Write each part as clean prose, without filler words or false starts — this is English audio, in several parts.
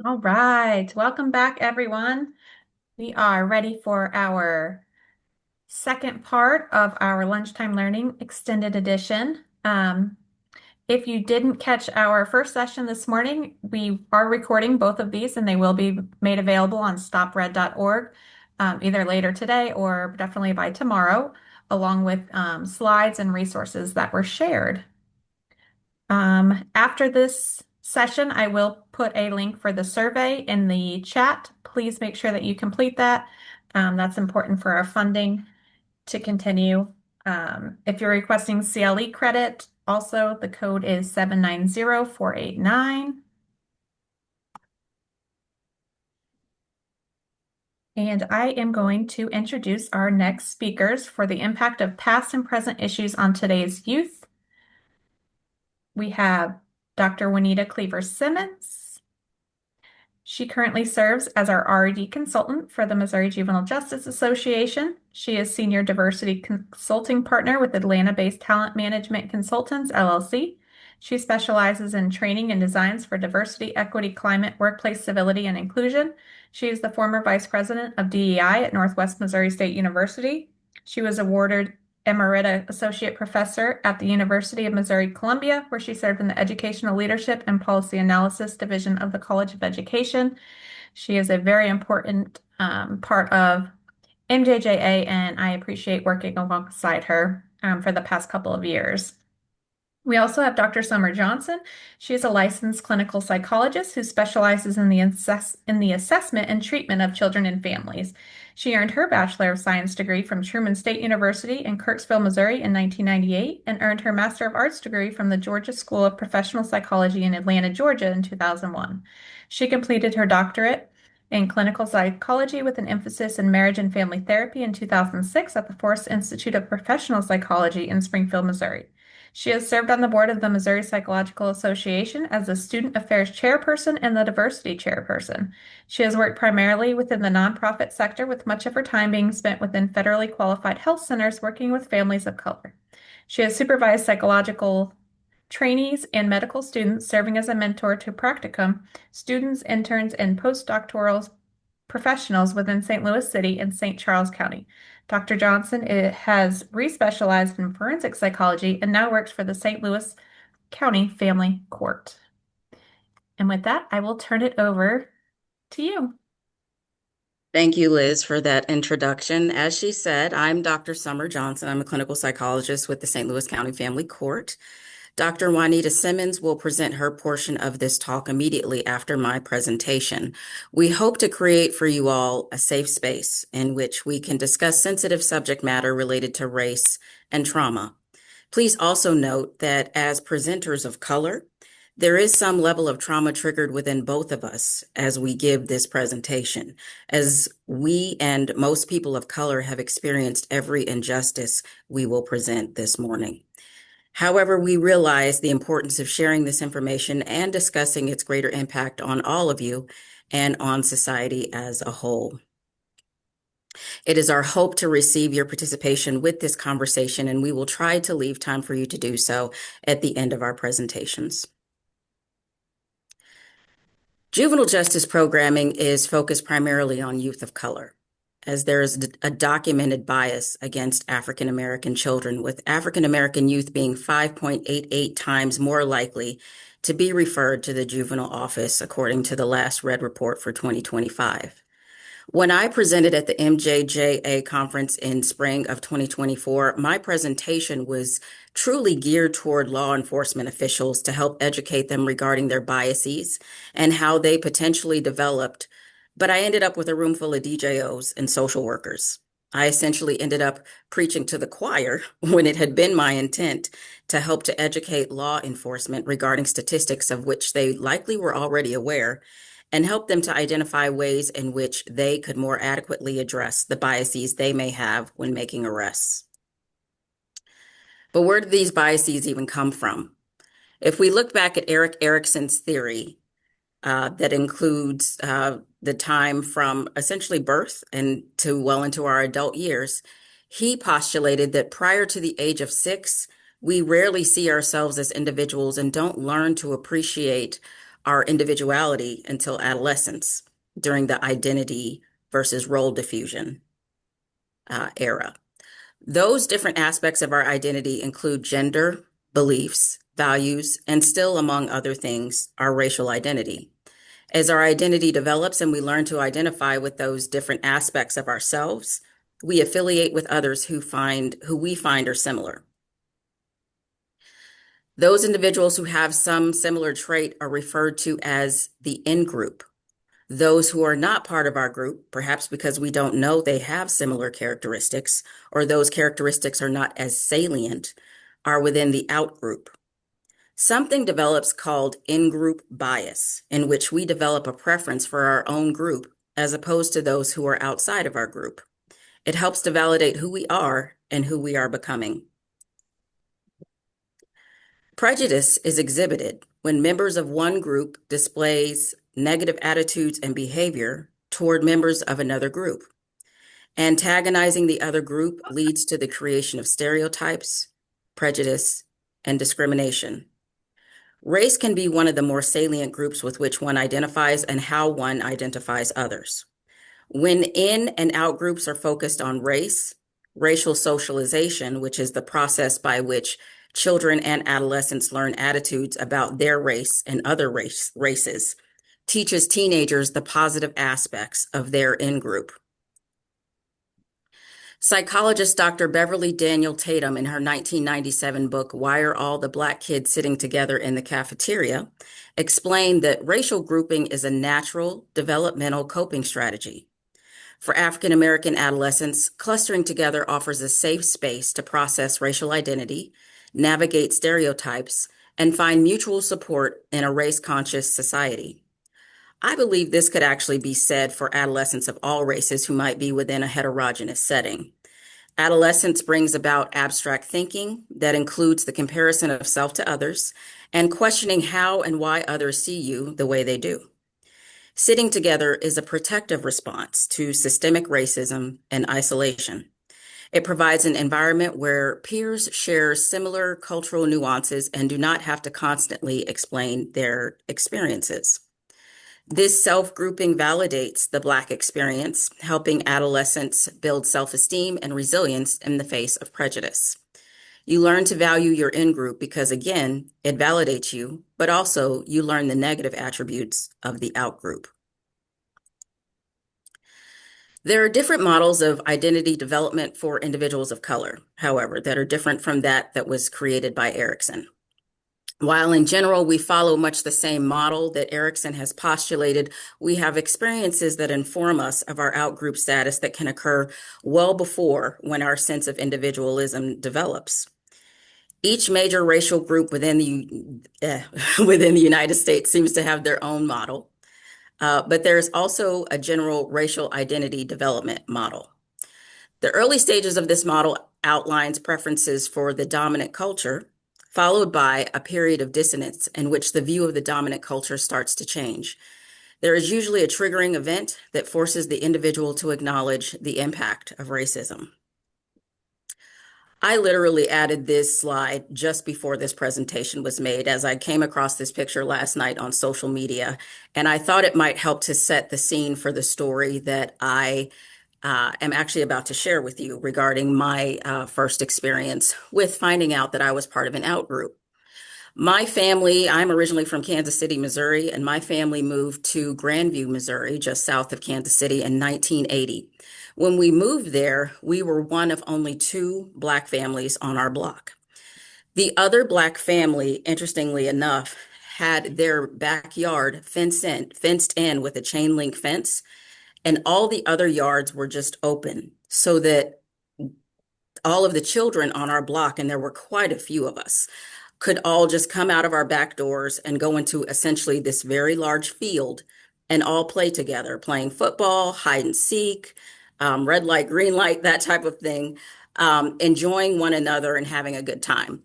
All right, welcome back, everyone. We are ready for our second part of our Lunchtime Learning Extended Edition. If you didn't catch our first session this morning, we are recording both of these and they will be made available on stopRED.org either later today or definitely by tomorrow, along with slides and resources that were shared. After this session, I will put a link for the survey in the chat. Please make sure that you complete that. That's important for our funding to continue. If you're requesting CLE credit, also the code is 790489. And I am going to introduce our next speakers for the impact of past and present issues on today's youth. We have Dr. Juanita Cleaver Simmons. She currently serves as our RED consultant for the Missouri Juvenile Justice Association. She is Senior Diversity Consulting Partner with Atlanta-based Talent Management Consultants, LLC. She specializes in training and designs for diversity, equity, climate, workplace civility, and inclusion. She is the former Vice President of DEI at Northwest Missouri State University. She was awarded Emerita Associate Professor at the University of Missouri-Columbia, where she served in the Educational Leadership and Policy Analysis Division of the College of Education. She is a very important part of MJJA, and I appreciate working alongside her for the past couple of years. We also have Dr. Summer Johnson. She is a licensed clinical psychologist who specializes in the assessment and treatment of children and families. She earned her Bachelor of Science degree from Truman State University in Kirksville, Missouri in 1998 and earned her Master of Arts degree from the Georgia School of Professional Psychology in Atlanta, Georgia in 2001. She completed her doctorate in clinical psychology with an emphasis in marriage and family therapy in 2006 at the Forrest Institute of Professional Psychology in Springfield, Missouri. She has served on the board of the Missouri Psychological Association as the Student Affairs Chairperson and the Diversity Chairperson. She has worked primarily within the nonprofit sector, with much of her time being spent within federally qualified health centers working with families of color. She has supervised psychological trainees and medical students, serving as a mentor to practicum students, interns, and postdoctoral professionals within St. Louis City and St. Charles County. Dr. Johnson has respecialized in forensic psychology and now works for the St. Louis County Family Court. And with that, I will turn it over to you. Thank you, Liz, for that introduction. As she said, I'm Dr. Summer Johnson. I'm a clinical psychologist with the St. Louis County Family Court. Dr. Juanita Simmons will present her portion of this talk immediately after my presentation. We hope to create for you all a safe space in which we can discuss sensitive subject matter related to race and trauma. Please also note that as presenters of color, there is some level of trauma triggered within both of us as we give this presentation, as we and most people of color have experienced every injustice we will present this morning. However, we realize the importance of sharing this information and discussing its greater impact on all of you and on society as a whole. It is our hope to receive your participation with this conversation, and we will try to leave time for you to do so at the end of our presentations. Juvenile justice programming is focused primarily on youth of color, as there is a documented bias against African American children, with African American youth being 5.88 times more likely to be referred to the juvenile office, according to the last RED report for 2025. When I presented at the MJJA conference in spring of 2024, my presentation was truly geared toward law enforcement officials to help educate them regarding their biases and how they potentially developed, but I ended up with a room full of DJOs and social workers. I essentially ended up preaching to the choir when it had been my intent to help to educate law enforcement regarding statistics of which they likely were already aware, and help them to identify ways in which they could more adequately address the biases they may have when making arrests. But where do these biases even come from? If we look back at Erik Erikson's theory, that includes the time from essentially birth and to well into our adult years, he postulated that prior to the age of 6, we rarely see ourselves as individuals and don't learn to appreciate our individuality until adolescence during the identity versus role diffusion era. Those different aspects of our identity include gender, beliefs, values, and still, among other things, our racial identity. As our identity develops and we learn to identify with those different aspects of ourselves, we affiliate with others who we find are similar. Those individuals who have some similar trait are referred to as the in-group. Those who are not part of our group, perhaps because we don't know they have similar characteristics, or those characteristics are not as salient, are within the out-group. Something develops called in-group bias, in which we develop a preference for our own group as opposed to those who are outside of our group. It helps to validate who we are and who we are becoming. Prejudice is exhibited when members of one group displays negative attitudes and behavior toward members of another group. Antagonizing the other group leads to the creation of stereotypes, prejudice, and discrimination. Race can be one of the more salient groups with which one identifies and how one identifies others. When in and out groups are focused on race, racial socialization, which is the process by which children and adolescents learn attitudes about their race and other races, teaches teenagers the positive aspects of their in-group. Psychologist Dr. Beverly Daniel Tatum, in her 1997 book, Why Are All the Black Kids Sitting Together in the Cafeteria?, explained that racial grouping is a natural developmental coping strategy. For African American adolescents, clustering together offers a safe space to process racial identity, navigate stereotypes, and find mutual support in a race-conscious society. I believe this could actually be said for adolescents of all races who might be within a heterogeneous setting. Adolescence brings about abstract thinking that includes the comparison of self to others and questioning how and why others see you the way they do. Sitting together is a protective response to systemic racism and isolation. It provides an environment where peers share similar cultural nuances and do not have to constantly explain their experiences. This self-grouping validates the Black experience, helping adolescents build self-esteem and resilience in the face of prejudice. You learn to value your in-group because, again, it validates you, but also you learn the negative attributes of the out-group. There are different models of identity development for individuals of color, however, that are different from that was created by Erikson. While in general we follow much the same model that Erikson has postulated, we have experiences that inform us of our out-group status that can occur well before when our sense of individualism develops. Each major racial group within within the United States seems to have their own model, but there's also a general racial identity development model. The early stages of this model outlines preferences for the dominant culture, followed by a period of dissonance in which the view of the dominant culture starts to change. There is usually a triggering event that forces the individual to acknowledge the impact of racism. I literally added this slide just before this presentation was made as I came across this picture last night on social media, and I thought it might help to set the scene for the story that I am actually about to share with you regarding my first experience with finding out that I was part of an out-group. My family, I'm originally from Kansas City, Missouri, and my family moved to Grandview, Missouri, just south of Kansas City in 1980. When we moved there, we were one of only two Black families on our block. The other Black family, interestingly enough, had their backyard fenced in with a chain link fence, and all the other yards were just open so that all of the children on our block, and there were quite a few of us, could all just come out of our back doors and go into essentially this very large field and all play together, playing football, hide and seek, red light, green light, that type of thing, enjoying one another and having a good time.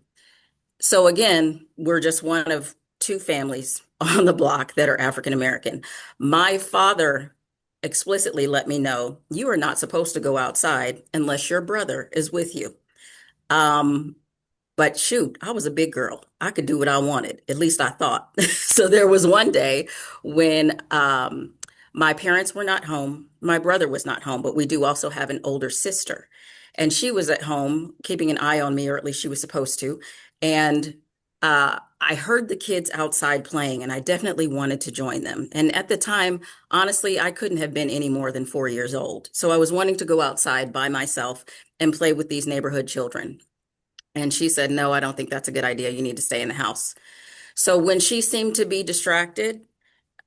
So again, we're just one of two families on the block that are African American. My father explicitly let me know, you are not supposed to go outside unless your brother is with you. But shoot, I was a big girl. I could do what I wanted. At least I thought. So there was one day when my parents were not home. My brother was not home, but we do also have an older sister. And she was at home keeping an eye on me, or at least she was supposed to. And I heard the kids outside playing, and I definitely wanted to join them. And at the time, honestly, I couldn't have been any more than 4 years old. So I was wanting to go outside by myself and play with these neighborhood children. And she said, no, I don't think that's a good idea. You need to stay in the house. So when she seemed to be distracted,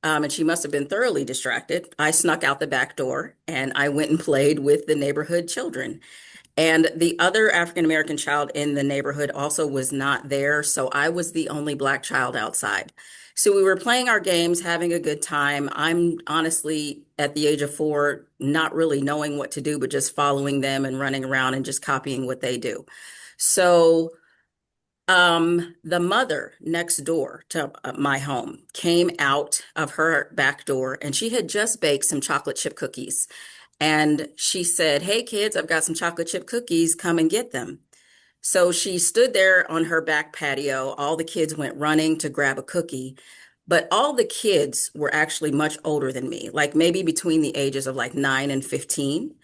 and she must have been thoroughly distracted, I snuck out the back door and I went and played with the neighborhood children. And the other African American child in the neighborhood also was not there. So I was the only Black child outside. So we were playing our games, having a good time. I'm honestly at the age of 4, not really knowing what to do, but just following them and running around and just copying what they do. So the mother next door to my home came out of her back door and she had just baked some chocolate chip cookies. And she said, hey kids, I've got some chocolate chip cookies, come and get them. So she stood there on her back patio. All the kids went running to grab a cookie, but all the kids were actually much older than me, like maybe between the ages of like 9 and 15.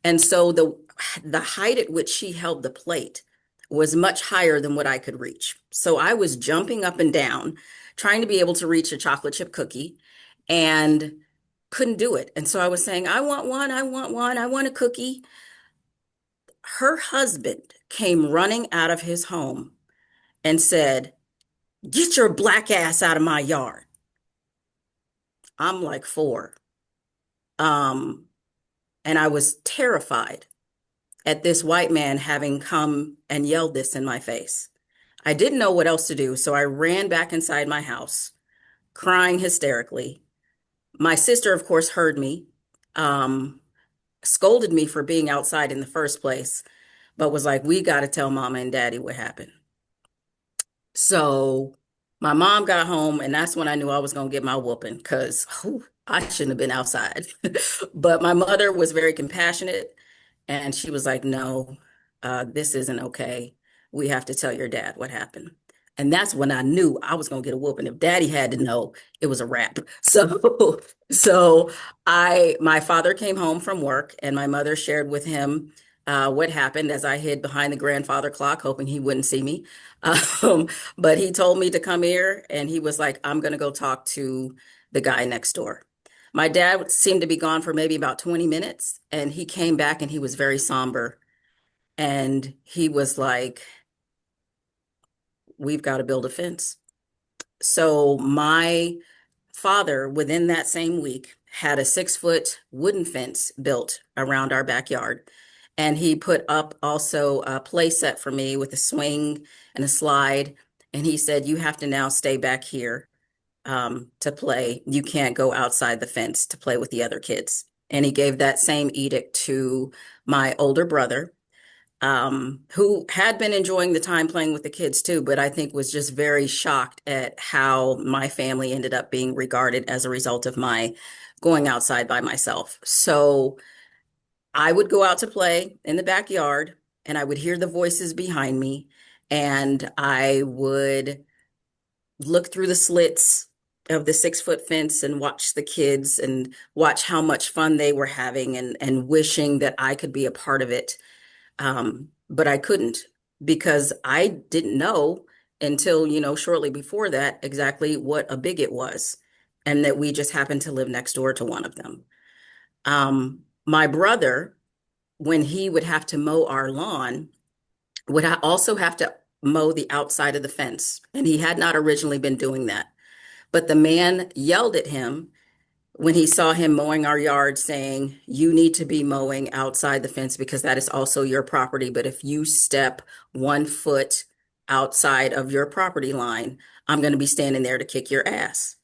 And so the height at which she held the plate was much higher than what I could reach. So I was jumping up and down, trying to be able to reach a chocolate chip cookie and couldn't do it. And so I was saying, I want one, I want one, I want a cookie. Her husband came running out of his home and said, get your black ass out of my yard. I'm like 4. Um, and I was terrified at this white man having come and yelled this in my face. I didn't know what else to do, so I ran back inside my house, crying hysterically. My sister, of course, heard me, um, scolded me for being outside in the first place, but was like, we got to tell mama and daddy what happened. So my mom got home, and that's when I knew I was going to get my whooping because I shouldn't have been outside. But my mother was very compassionate, and she was like, no, this isn't okay. We have to tell your dad what happened. And that's when I knew I was going to get a whooping. If daddy had to know, it was a wrap. So my father came home from work, and my mother shared with him what happened as I hid behind the grandfather clock, hoping he wouldn't see me. Um, but he told me to come here, and he was like, I'm going to go talk to the guy next door. My dad seemed to be gone for maybe about 20 minutes, and he came back and he was very somber. And he was like, we've got to build a fence. So my father, within that same week, had a 6-foot wooden fence built around our backyard. And he put up also a play set for me with a swing and a slide. And he said, you have to now stay back here to play. You can't go outside the fence to play with the other kids. And he gave that same edict to my older brother, who had been enjoying the time playing with the kids too, but I think was just very shocked at how my family ended up being regarded as a result of my going outside by myself. So I would go out to play in the backyard and I would hear the voices behind me and I would look through the slits of the 6-foot fence and watch the kids and watch how much fun they were having and wishing that I could be a part of it. But I couldn't because I didn't know until, shortly before that exactly what a bigot was and that we just happened to live next door to one of them. My brother, when he would have to mow our lawn, would also have to mow the outside of the fence. And he had not originally been doing that. But the man yelled at him when he saw him mowing our yard, saying, you need to be mowing outside the fence because that is also your property. But if you step 1 foot outside of your property line, I'm going to be standing there to kick your ass.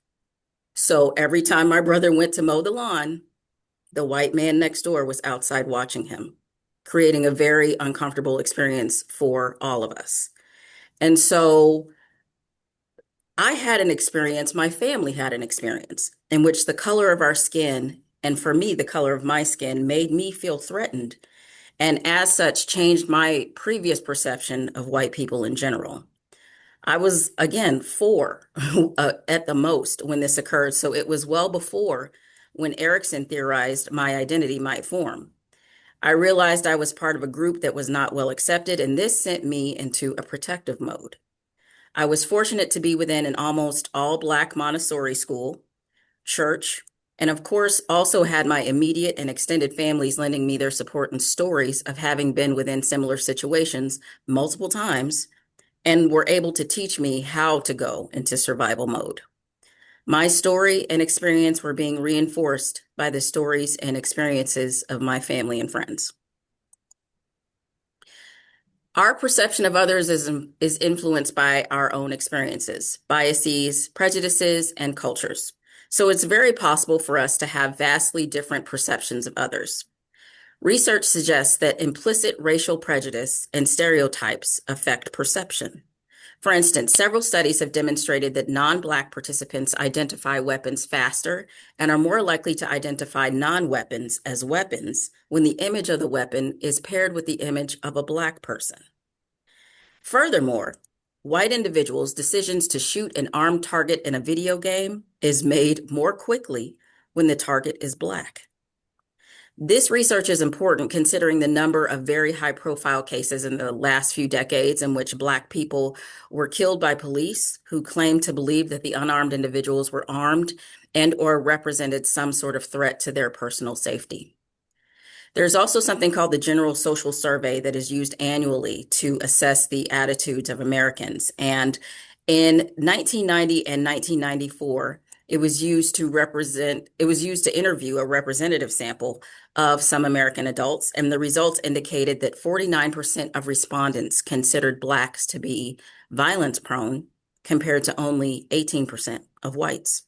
So every time my brother went to mow the lawn, the white man next door was outside watching him, creating a very uncomfortable experience for all of us. And so I had an experience, my family had an experience in which the color of our skin, and for me, the color of my skin, made me feel threatened. and as such changed my previous perception of white people in general. I was, again, four at the most when this occurred, so it was well before when Erickson theorized my identity might form. I realized I was part of a group that was not well accepted, and this sent me into a protective mode. I was fortunate to be within an almost all-Black Montessori school, church, and of course, also had my immediate and extended families lending me their support and stories of having been within similar situations multiple times and were able to teach me how to go into survival mode. My story and experience were being reinforced by the stories and experiences of my family and friends. Our perception of others is influenced by our own experiences, biases, prejudices, and cultures. So it's very possible for us to have vastly different perceptions of others. Research suggests that implicit racial prejudice and stereotypes affect perception. For instance, several studies have demonstrated that non-Black participants identify weapons faster and are more likely to identify non-weapons as weapons when the image of the weapon is paired with the image of a Black person. Furthermore, white individuals' decisions to shoot an armed target in a video game is made more quickly when the target is Black. This research is important considering the number of very high-profile cases in the last few decades in which Black people were killed by police who claimed to believe that the unarmed individuals were armed and or represented some sort of threat to their personal safety. There's also something called the General Social Survey that is used annually to assess the attitudes of Americans. And in 1990 and 1994, it was used to interview a representative sample of some American adults, and the results indicated that 49% of respondents considered Blacks to be violence prone, compared to only 18% of whites.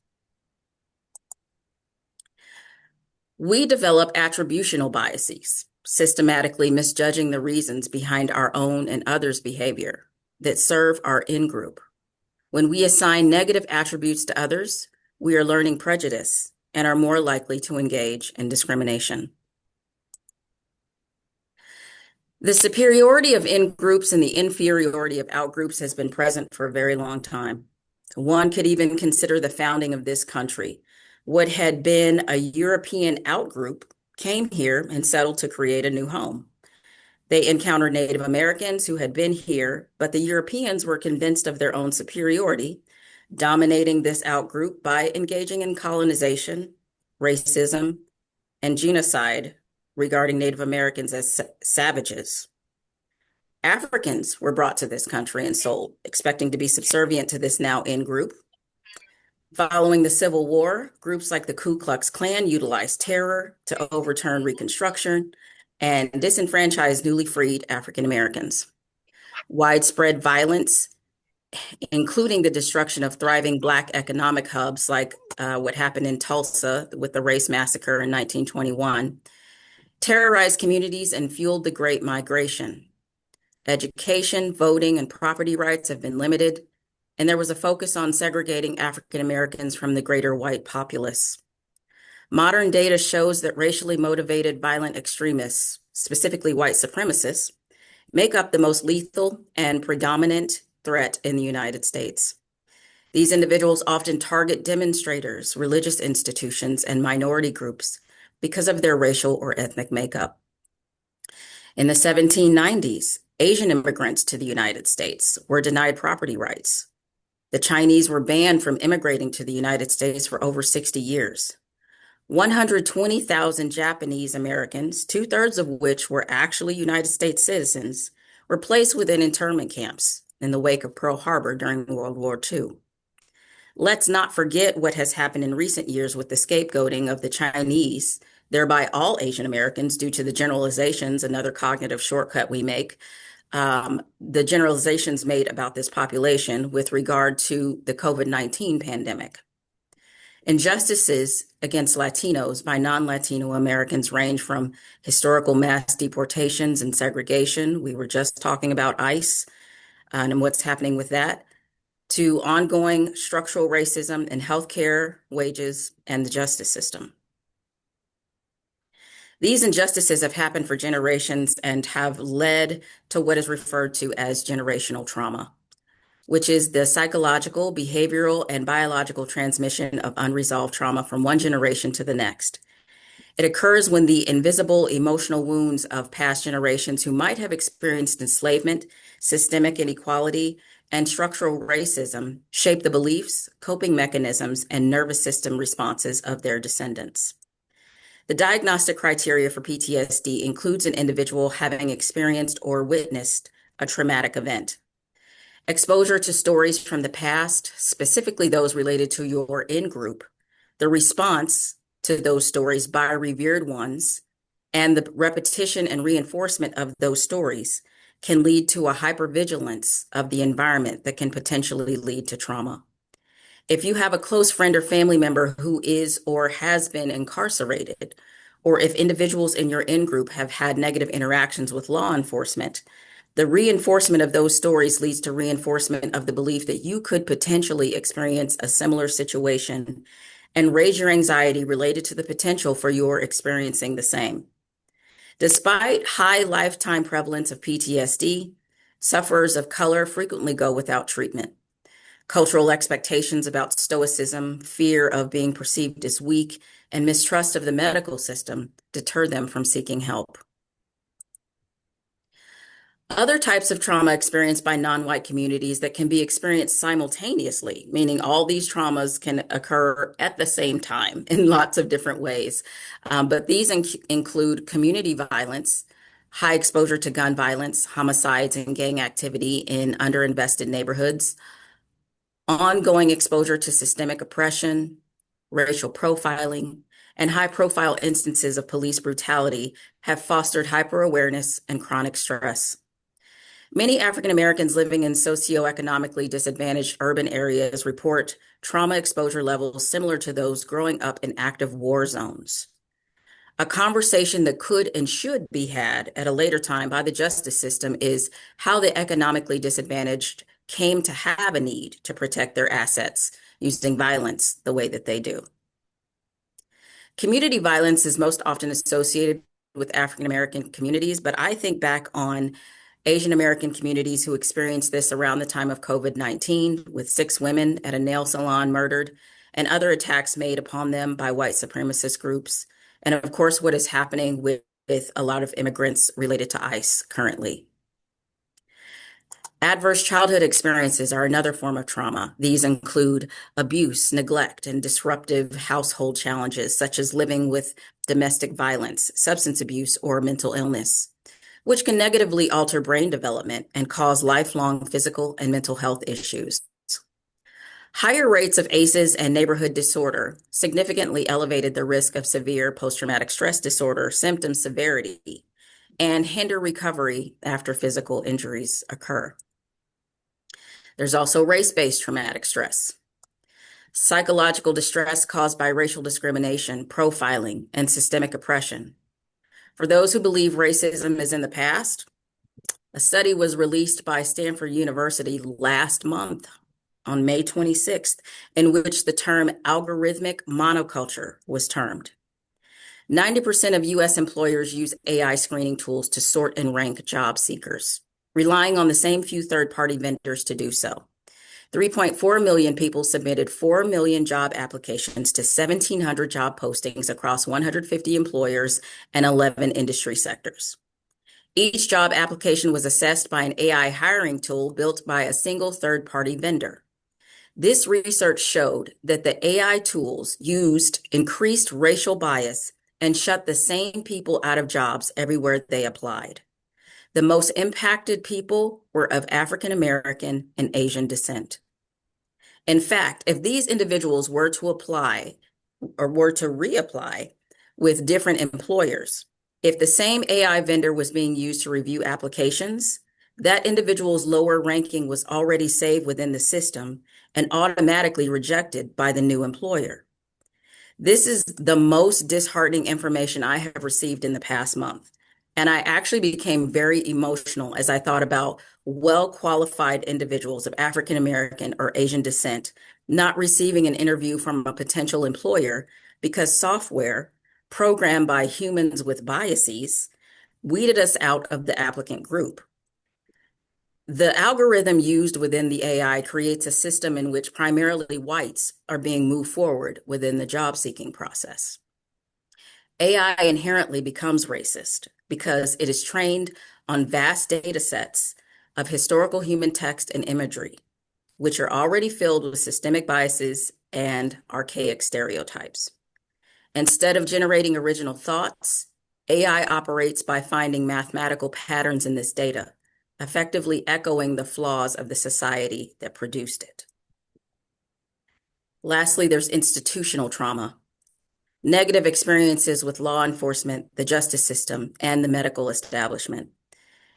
We develop attributional biases, systematically misjudging the reasons behind our own and others' behavior that serve our in-group. When we assign negative attributes to others, we are learning prejudice and are more likely to engage in discrimination. The superiority of in-groups and the inferiority of out-groups has been present for a very long time. One could even consider the founding of this country. What had been a European out-group came here and settled to create a new home. They encountered Native Americans who had been here, but the Europeans were convinced of their own superiority, dominating this out-group by engaging in colonization, racism, and genocide regarding Native Americans as savages. Africans were brought to this country and sold, expecting to be subservient to this now in-group. Following the Civil War, groups like the Ku Klux Klan utilized terror to overturn Reconstruction and disenfranchise newly freed African Americans. Widespread violence, including the destruction of thriving Black economic hubs like what happened in Tulsa with the race massacre in 1921, terrorized communities and fueled the Great Migration. Education, voting, and property rights have been limited, and there was a focus on segregating African Americans from the greater white populace. Modern data shows that racially motivated violent extremists, specifically white supremacists, make up the most lethal and predominant threat in the United States. These individuals often target demonstrators, religious institutions, and minority groups because of their racial or ethnic makeup. In the 1790s, Asian immigrants to the United States were denied property rights. The Chinese were banned from immigrating to the United States for over 60 years. 120,000 Japanese Americans, two-thirds of which were actually United States citizens, were placed within internment camps in the wake of Pearl Harbor during World War II. Let's not forget what has happened in recent years with the scapegoating of the Chinese, thereby all Asian Americans, due to the generalizations, another cognitive shortcut we make, the generalizations made about this population with regard to the COVID-19 pandemic. Injustices against Latinos by non-Latino Americans range from historical mass deportations and segregation. We were just talking about ICE and what's happening with that, to ongoing structural racism in healthcare, wages, and the justice system. These injustices have happened for generations and have led to what is referred to as generational trauma, which is the psychological, behavioral, and biological transmission of unresolved trauma from one generation to the next. It occurs when the invisible emotional wounds of past generations who might have experienced enslavement, systemic inequality, and structural racism shape the beliefs, coping mechanisms, and nervous system responses of their descendants. The diagnostic criteria for PTSD includes an individual having experienced or witnessed a traumatic event. Exposure to stories from the past, specifically those related to your in-group, the response to those stories by revered ones, and the repetition and reinforcement of those stories can lead to a hypervigilance of the environment that can potentially lead to trauma. If you have a close friend or family member who is or has been incarcerated, or if individuals in your in-group have had negative interactions with law enforcement, the reinforcement of those stories leads to reinforcement of the belief that you could potentially experience a similar situation and raise your anxiety related to the potential for your experiencing the same. Despite high lifetime prevalence of PTSD, sufferers of color frequently go without treatment. Cultural expectations about stoicism, fear of being perceived as weak, and mistrust of the medical system deter them from seeking help. Other types of trauma experienced by non-white communities that can be experienced simultaneously, meaning all these traumas can occur at the same time in lots of different ways. But these include community violence, high exposure to gun violence, homicides, and gang activity in underinvested neighborhoods, ongoing exposure to systemic oppression, racial profiling, and high-profile instances of police brutality have fostered hyper-awareness and chronic stress. Many African Americans living in socioeconomically disadvantaged urban areas report trauma exposure levels similar to those growing up in active war zones. A conversation that could and should be had at a later time by the justice system is how the economically disadvantaged came to have a need to protect their assets using violence the way that they do. Community violence is most often associated with African American communities, but I think back on Asian American communities who experienced this around the time of COVID-19, with 6 women at a nail salon murdered, and other attacks made upon them by white supremacist groups. And of course, what is happening with a lot of immigrants related to ICE currently. Adverse childhood experiences are another form of trauma. These include abuse, neglect, and disruptive household challenges, such as living with domestic violence, substance abuse, or mental illness, which can negatively alter brain development and cause lifelong physical and mental health issues. Higher rates of ACEs and neighborhood disorder significantly elevated the risk of severe post-traumatic stress disorder symptom severity and hinder recovery after physical injuries occur. There's also race-based traumatic stress, psychological distress caused by racial discrimination, profiling, and systemic oppression. For those who believe racism is in the past, a study was released by Stanford University last month on May 26th, in which the term algorithmic monoculture was termed. 90% of U.S. employers use AI screening tools to sort and rank job seekers, relying on the same few third-party vendors to do so. 3.4 million people submitted 4 million job applications to 1,700 job postings across 150 employers and 11 industry sectors. Each job application was assessed by an AI hiring tool built by a single third-party vendor. This research showed that the AI tools used increased racial bias and shut the same people out of jobs everywhere they applied. The most impacted people were of African American and Asian descent. In fact, if these individuals were to apply or were to reapply with different employers, if the same AI vendor was being used to review applications, that individual's lower ranking was already saved within the system and automatically rejected by the new employer. This is the most disheartening information I have received in the past month. And I actually became very emotional as I thought about well-qualified individuals of African American or Asian descent not receiving an interview from a potential employer because software programmed by humans with biases, weeded us out of the applicant group. The algorithm used within the AI creates a system in which primarily whites are being moved forward within the job seeking process. AI inherently becomes racist because it is trained on vast data sets of historical human text and imagery, which are already filled with systemic biases and archaic stereotypes. Instead of generating original thoughts, AI operates by finding mathematical patterns in this data, effectively echoing the flaws of the society that produced it. Lastly, there's institutional trauma. Negative experiences with law enforcement, the justice system, and the medical establishment.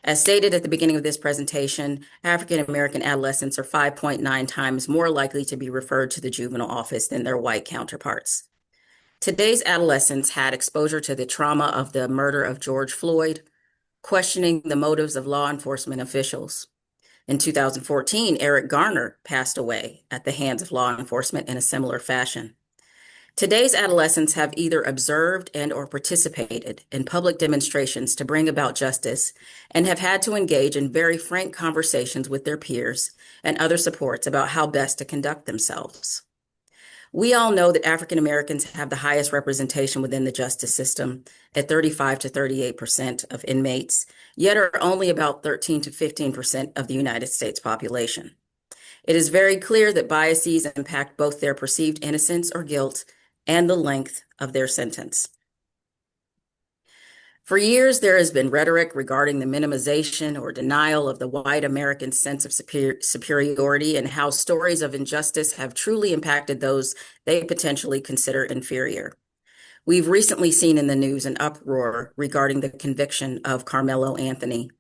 As stated at the beginning of this presentation, African American adolescents are 5.9 times more likely to be referred to the juvenile office than their white counterparts. Today's adolescents had exposure to the trauma of the murder of George Floyd, questioning the motives of law enforcement officials. In 2014, Eric Garner passed away at the hands of law enforcement in a similar fashion. Today's adolescents have either observed and or participated in public demonstrations to bring about justice and have had to engage in very frank conversations with their peers and other supports about how best to conduct themselves. We all know that African Americans have the highest representation within the justice system at 35 to 38% of inmates, yet are only about 13 to 15% of the United States population. It is very clear that biases impact both their perceived innocence or guilt and the length of their sentence. For years, there has been rhetoric regarding the minimization or denial of the white American sense of superiority and how stories of injustice have truly impacted those they potentially consider inferior. We've recently seen in the news an uproar regarding the conviction of Carmelo Anthony.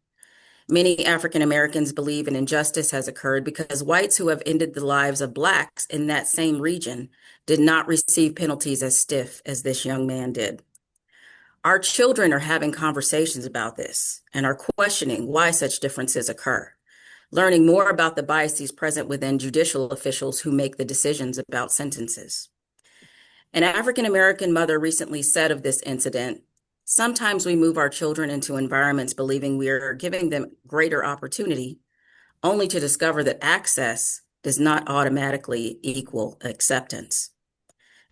Many African Americans believe an injustice has occurred because whites who have ended the lives of Blacks in that same region did not receive penalties as stiff as this young man did. Our children are having conversations about this and are questioning why such differences occur, learning more about the biases present within judicial officials who make the decisions about sentences. An African American mother recently said of this incident, "Sometimes we move our children into environments believing we are giving them greater opportunity, only to discover that access does not automatically equal acceptance."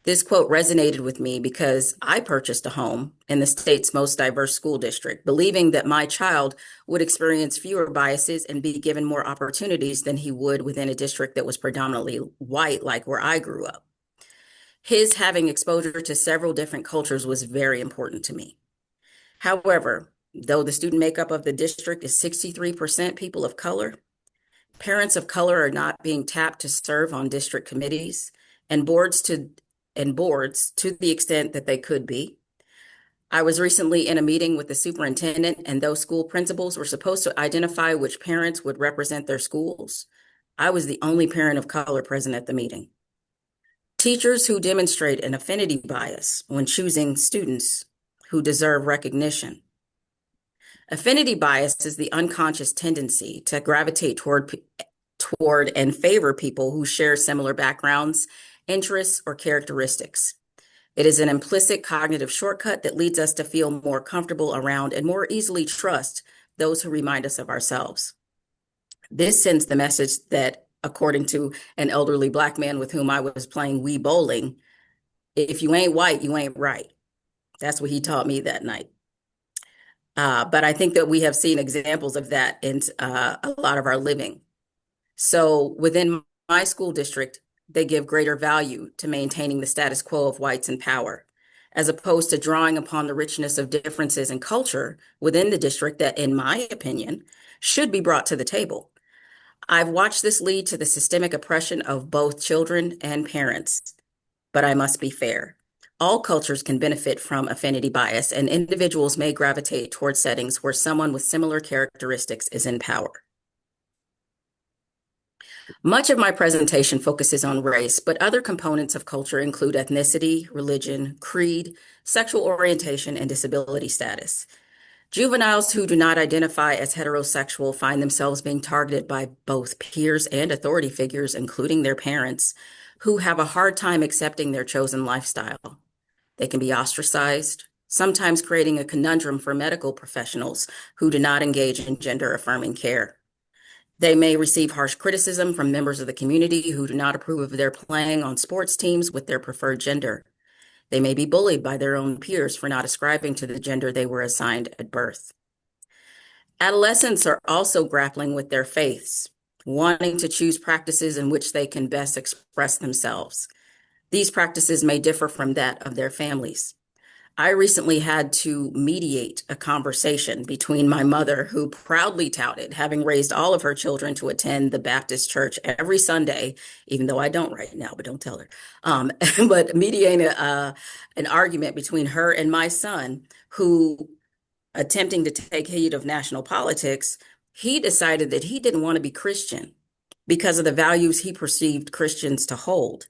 This quote resonated with me because I purchased a home in the state's most diverse school district, believing that my child would experience fewer biases and be given more opportunities than he would within a district that was predominantly white, like where I grew up. His having exposure to several different cultures was very important to me. However, though the student makeup of the district is 63% people of color, parents of color are not being tapped to serve on district committees and boards to the extent that they could be. I was recently in a meeting with the superintendent, and those school principals were supposed to identify which parents would represent their schools. I was the only parent of color present at the meeting. Teachers who demonstrate an affinity bias when choosing students who deserve recognition. Affinity bias is the unconscious tendency to gravitate toward and favor people who share similar backgrounds, interests, or characteristics. It is an implicit cognitive shortcut that leads us to feel more comfortable around and more easily trust those who remind us of ourselves. This sends the message that, according to an elderly Black man with whom I was playing Wii bowling, if you ain't white, you ain't right. That's what he taught me that night. But I think that we have seen examples of that in a lot of our living. So within my school district, they give greater value to maintaining the status quo of whites in power, as opposed to drawing upon the richness of differences in culture within the district that, in my opinion, should be brought to the table. I've watched this lead to the systemic oppression of both children and parents, but I must be fair. All cultures can benefit from affinity bias, and individuals may gravitate towards settings where someone with similar characteristics is in power. Much of my presentation focuses on race, but other components of culture include ethnicity, religion, creed, sexual orientation, and disability status. Juveniles who do not identify as heterosexual find themselves being targeted by both peers and authority figures, including their parents, who have a hard time accepting their chosen lifestyle. They can be ostracized, sometimes creating a conundrum for medical professionals who do not engage in gender-affirming care. They may receive harsh criticism from members of the community who do not approve of their playing on sports teams with their preferred gender. They may be bullied by their own peers for not ascribing to the gender they were assigned at birth. Adolescents are also grappling with their faiths, wanting to choose practices in which they can best express themselves. These practices may differ from that of their families. I recently had to mediate a conversation between my mother, who proudly touted having raised all of her children to attend the Baptist church every Sunday, even though I don't right now, but don't tell her. But mediating an argument between her and my son, who, attempting to take heed of national politics, he decided that he didn't want to be Christian because of the values he perceived Christians to hold.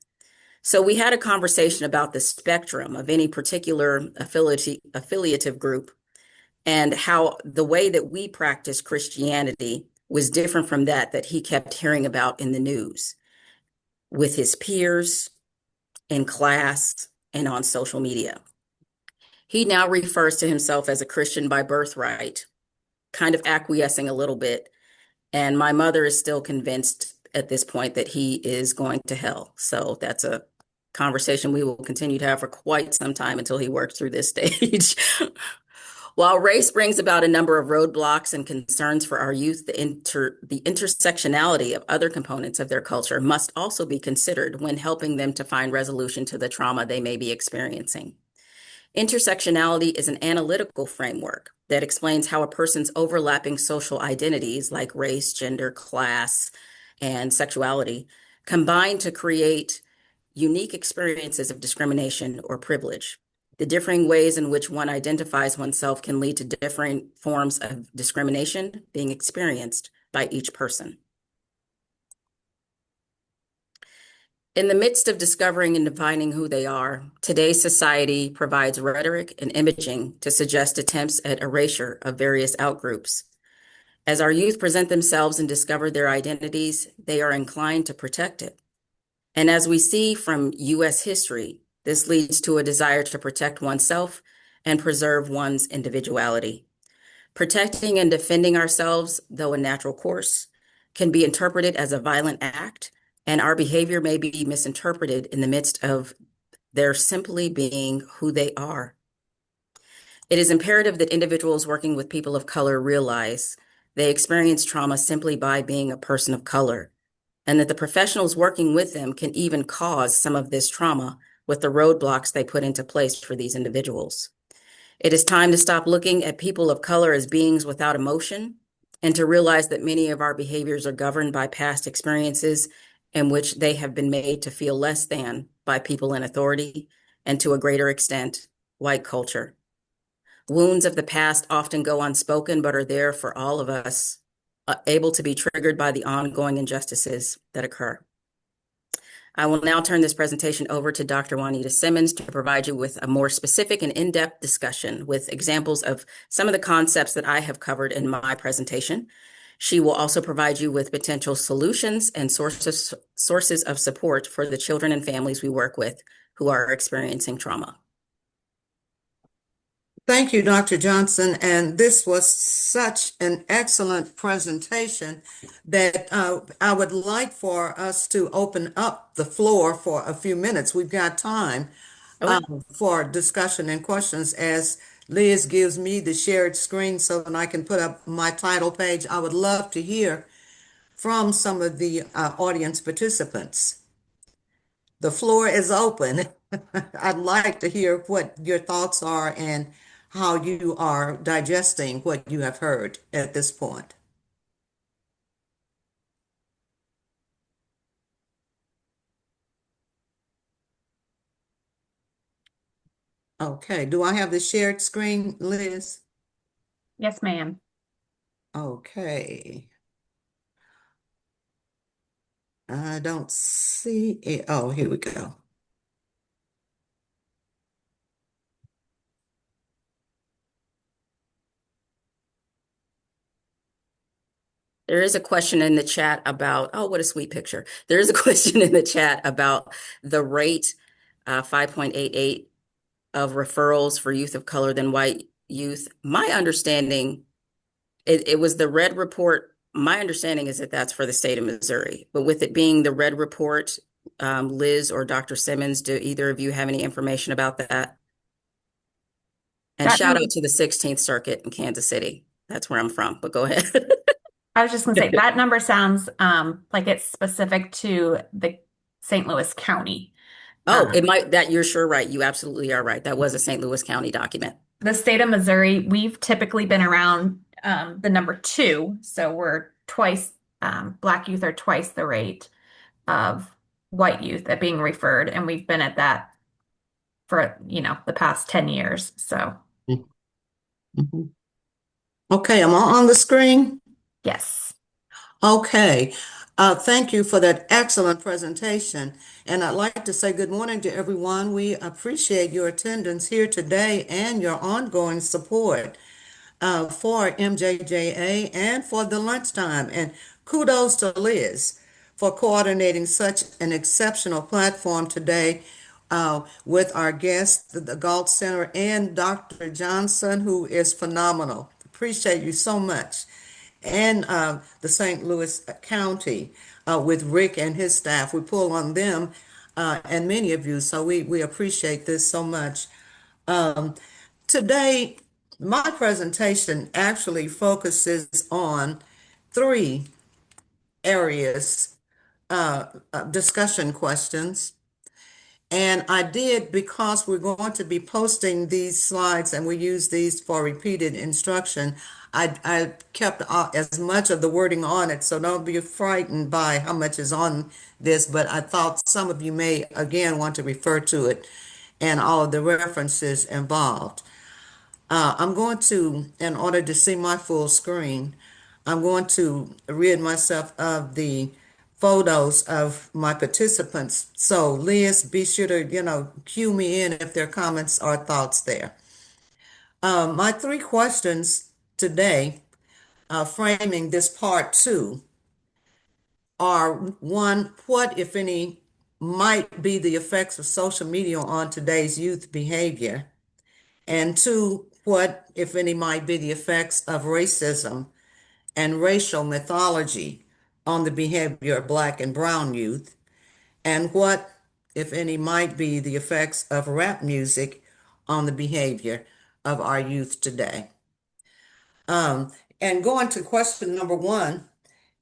So we had a conversation about the spectrum of any particular affiliative group and how the way that we practice Christianity was different from that he kept hearing about in the news with his peers, in class, and on social media. He now refers to himself as a Christian by birthright, kind of acquiescing a little bit. And my mother is still convinced at this point that he is going to hell. So that's a conversation we will continue to have for quite some time until he works through this stage. While race brings about a number of roadblocks and concerns for our youth, the intersectionality of other components of their culture must also be considered when helping them to find resolution to the trauma they may be experiencing. Intersectionality is an analytical framework that explains how a person's overlapping social identities like race, gender, class, and sexuality combine to create unique experiences of discrimination or privilege. The differing ways in which one identifies oneself can lead to different forms of discrimination being experienced by each person. In the midst of discovering and defining who they are, today's society provides rhetoric and imaging to suggest attempts at erasure of various outgroups. As our youth present themselves and discover their identities, they are inclined to protect it. And as we see from U.S. history, this leads to a desire to protect oneself and preserve one's individuality. Protecting and defending ourselves, though a natural course, can be interpreted as a violent act, and our behavior may be misinterpreted in the midst of their simply being who they are. It is imperative that individuals working with people of color realize they experience trauma simply by being a person of color, and that the professionals working with them can even cause some of this trauma with the roadblocks they put into place for these individuals. It is time to stop looking at people of color as beings without emotion and to realize that many of our behaviors are governed by past experiences in which they have been made to feel less than by people in authority and, to a greater extent, white culture. Wounds of the past often go unspoken, but are there for all of us, able to be triggered by the ongoing injustices that occur. I will now turn this presentation over to Dr. Juanita Simmons to provide you with a more specific and in-depth discussion with examples of some of the concepts that I have covered in my presentation. She will also provide you with potential solutions and sources of support for the children and families we work with who are experiencing trauma. Thank you, Dr. Johnson. And this was such an excellent presentation that I would like for us to open up the floor for a few minutes. We've got time Okay. for discussion and questions as Liz gives me the shared screen so that I can put up my title page. I would love to hear from some of the audience participants. The floor is open. I'd like to hear what your thoughts are and how you are digesting what you have heard at this point. Okay, do I have the shared screen, Liz? Yes, ma'am. Okay. I don't see it. Oh, here we go. There is a question in the chat about, oh, what a sweet picture. There is a question in the chat about the rate 5.88 of referrals for youth of color than white youth. My understanding, it was the red report. My understanding is that that's for the state of Missouri. But with it being the red report, Liz or Dr. Simmons, do either of you have any information about that? And That shout number, out to the 16th Circuit in Kansas City. That's where I'm from, but go ahead. I was just going to say that number sounds like it's specific to the St. Louis County. Oh, it Um, might, that you're sure right. You absolutely are right. That was a St. Louis County document. the state of Missouri, we've typically been around the number two, so we're twice, Black youth are twice the rate of white youth at being referred, and we've been at that for, the past 10 years. So, Mhm. Okay, am I on the screen? yes. Okay. Thank you for that excellent presentation. And I'd like to say good morning to everyone. We appreciate your attendance here today and your ongoing support for MJJA and for the lunchtime. And kudos to Liz for coordinating such an exceptional platform today with our guest, the Galt Center, and Dr. Johnson, who is phenomenal. Appreciate you so much. And the St. Louis County with Rick and his staff. We pull on them and many of you, so we appreciate this so much. Today, my presentation actually focuses on three areas, discussion questions. And I did because we're going to be posting these slides and we use these for repeated instruction. I kept as much of the wording on it, so don't be frightened by how much is on this, but I thought some of you may again want to refer to it and all of the references involved. I'm going to, in order to see my full screen, I'm going to rid myself of the photos of my participants. So Liz, be sure to, cue me in if there are comments or thoughts there. My three questions today, framing this part two, are one, what, if any, might be the effects of social media on today's youth behavior? And two, what, if any, might be the effects of racism and racial mythology on the behavior of Black and Brown youth? And what, if any, might be the effects of rap music on the behavior of our youth today? Um, and going to question number one,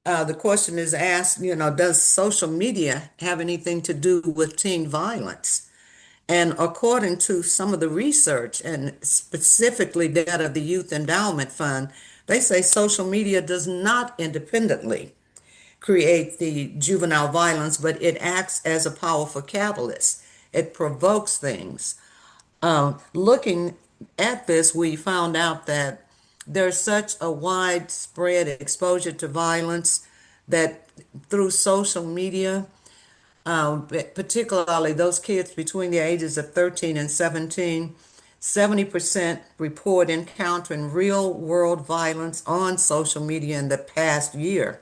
the question is asked, does social media have anything to do with teen violence? And according to some of the research, and specifically that of the Youth Endowment Fund, they say social media does not independently create the juvenile violence, but it acts as a powerful catalyst. It provokes things. Looking at this, we found out that there's such a widespread exposure to violence that through social media, particularly those kids between the ages of 13 and 17, 70% report encountering real world violence on social media in the past year,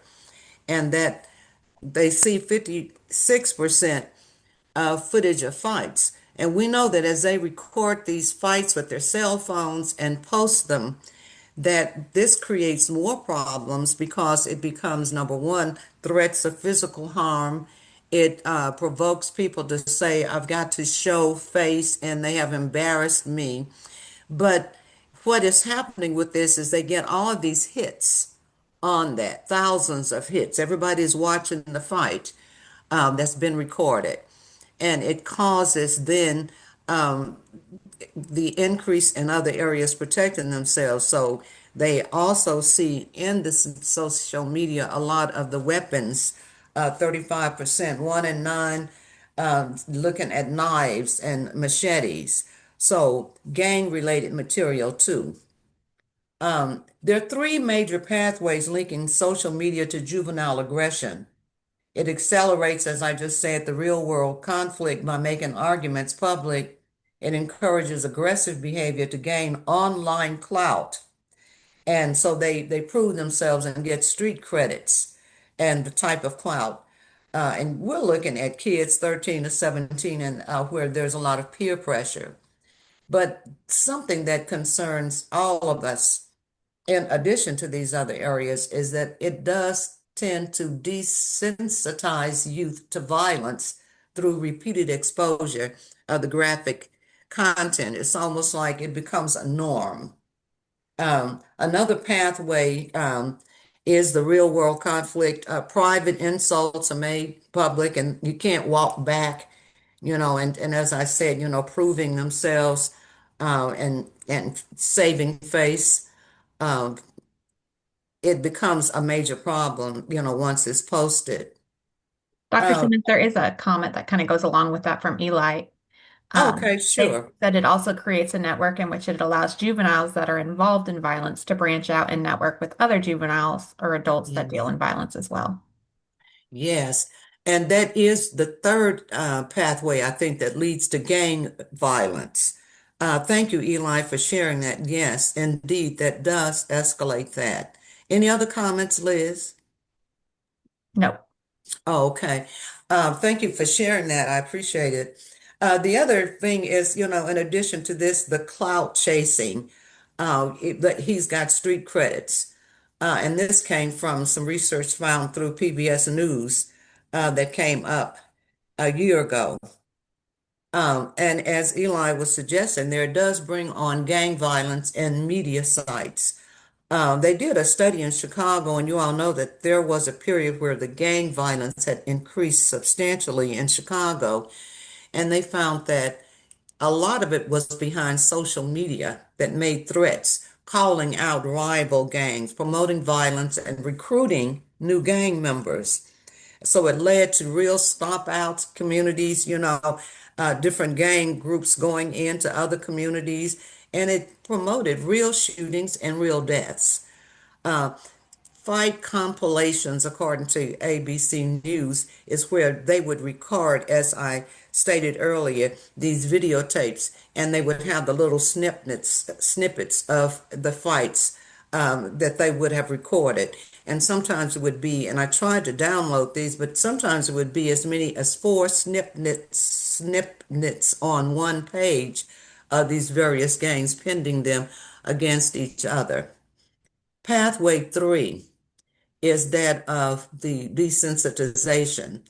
and that they see 56% of footage of fights. And we know that as they record these fights with their cell phones and post them, that this creates more problems because it becomes number one, threats of physical harm. It provokes people to say, I've got to show face and they have embarrassed me. But what is happening with this is they get all of these hits on that, thousands of hits. Everybody's watching the fight that's been recorded. And it causes then the increase in other areas protecting themselves. So they also see in this social media a lot of the weapons, 35%, 1 in 9 looking at knives and machetes. So gang related material too. There are three major pathways linking social media to juvenile aggression. It accelerates, as I just said, the real world conflict by making arguments public. It encourages aggressive behavior to gain online clout. And so they prove themselves and get street credits and the type of clout. And we're looking at kids 13 to 17 and where there's a lot of peer pressure. But something that concerns all of us, in addition to these other areas, is that it does tend to desensitize youth to violence through repeated exposure of the graphic content. It's almost like it becomes a norm. Another pathway is the real world conflict. Private insults are made public and you can't walk back, and as I said, proving themselves and saving face. Um, it becomes a major problem, once it's posted. Dr. Uh, Simmons, there is a comment that kind of goes along with that from Eli. okay, They sure. said it also creates a network in which it allows juveniles that are involved in violence to branch out and network with other juveniles or adults that deal Yes. in violence as well. Yes. And that is the third pathway, I think, that leads to gang violence. Thank you, Eli, for sharing that. Yes, indeed, that does escalate that. Any other comments, Liz? No. Oh, okay. Thank you for sharing that. I appreciate it. The other thing is, in addition to this, the clout chasing, that he's got street credits. And this came from some research found through PBS News that came up a year ago. And as Eli was suggesting, there does bring on gang violence in media sites. They did a study in Chicago, and you all know that there was a period where the gang violence had increased substantially in Chicago, and they found that a lot of it was behind social media that made threats, calling out rival gangs, promoting violence, and recruiting new gang members. So it led to real stomp outs, communities, different gang groups going into other communities, and it promoted real shootings and real deaths. Uh, Fight compilations, according to ABC News, is where they would record, as I stated earlier, these videotapes, and they would have the little snippets of the fights that they would have recorded. And sometimes it would be, and I tried to download these, but sometimes it would be as many as four snippets on one page of these various gangs pinning them against each other. Pathway 3 is that of the desensitization.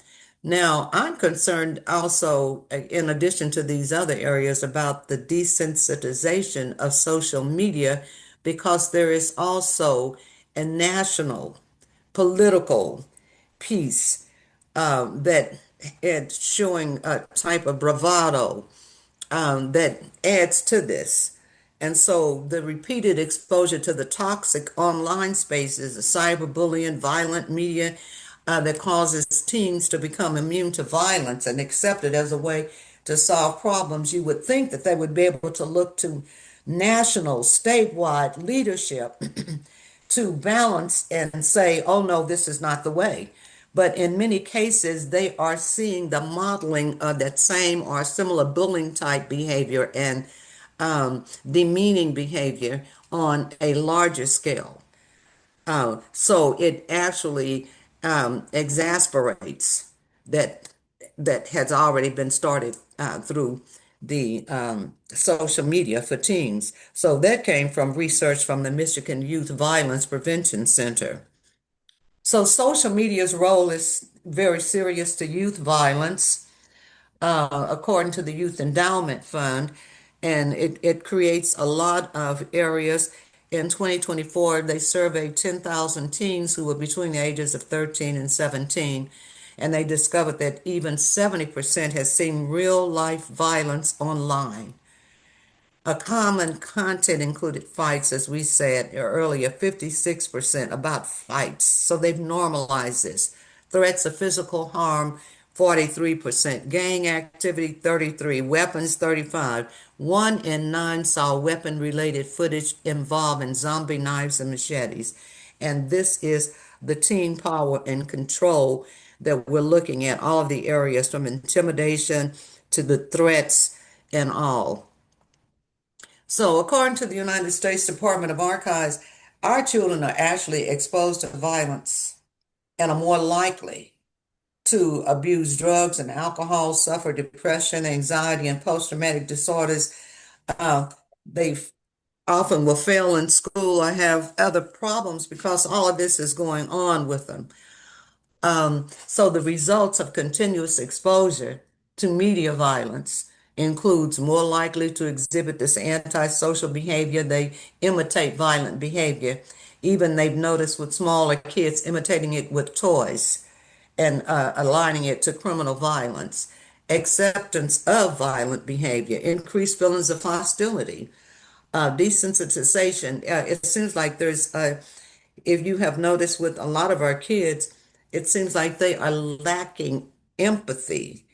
Now, I'm concerned also, in addition to these other areas, about the desensitization of social media because there is also a national political piece that it's showing a type of bravado that adds to this. And so the repeated exposure to the toxic online spaces, the cyberbullying, violent media that causes teens to become immune to violence and accept it as a way to solve problems, you would think that they would be able to look to national, statewide leadership to balance and say, oh no, this is not the way. But in many cases, they are seeing the modeling of that same or similar bullying type behavior and demeaning behavior on a larger scale. So it actually exasperates that that has already been started through the social media for teens. So that came from research from the Michigan Youth Violence Prevention Center. So social media's role is very serious to youth violence, according to the Youth Endowment Fund, and it creates a lot of areas. In 2024, they surveyed 10,000 teens who were between the ages of 13 and 17, and they discovered that even 70% has seen real life violence online. A common content included fights, as we said earlier, 56% about fights. So they've normalized this. Threats of physical harm, 43%. Gang activity, 33. Weapons, 35. 1 in 9 saw weapon-related footage involving zombie knives and machetes. And this is the teen power and control that we're looking at, all of the areas from intimidation to the threats and all. So, according to the United States Department of Archives, our children are actually exposed to violence and are more likely to abuse drugs and alcohol, suffer depression, anxiety, and post-traumatic disorders Uh, they often will fail in school or have other problems because all of this is going on with them. So the results of continuous exposure to media violence includes more likely to exhibit this antisocial behavior. They imitate violent behavior. Even they've noticed with smaller kids imitating it with toys and aligning it to criminal violence. Acceptance of violent behavior, increased feelings of hostility, desensitization. It seems like if you have noticed with a lot of our kids, it seems like they are lacking empathy.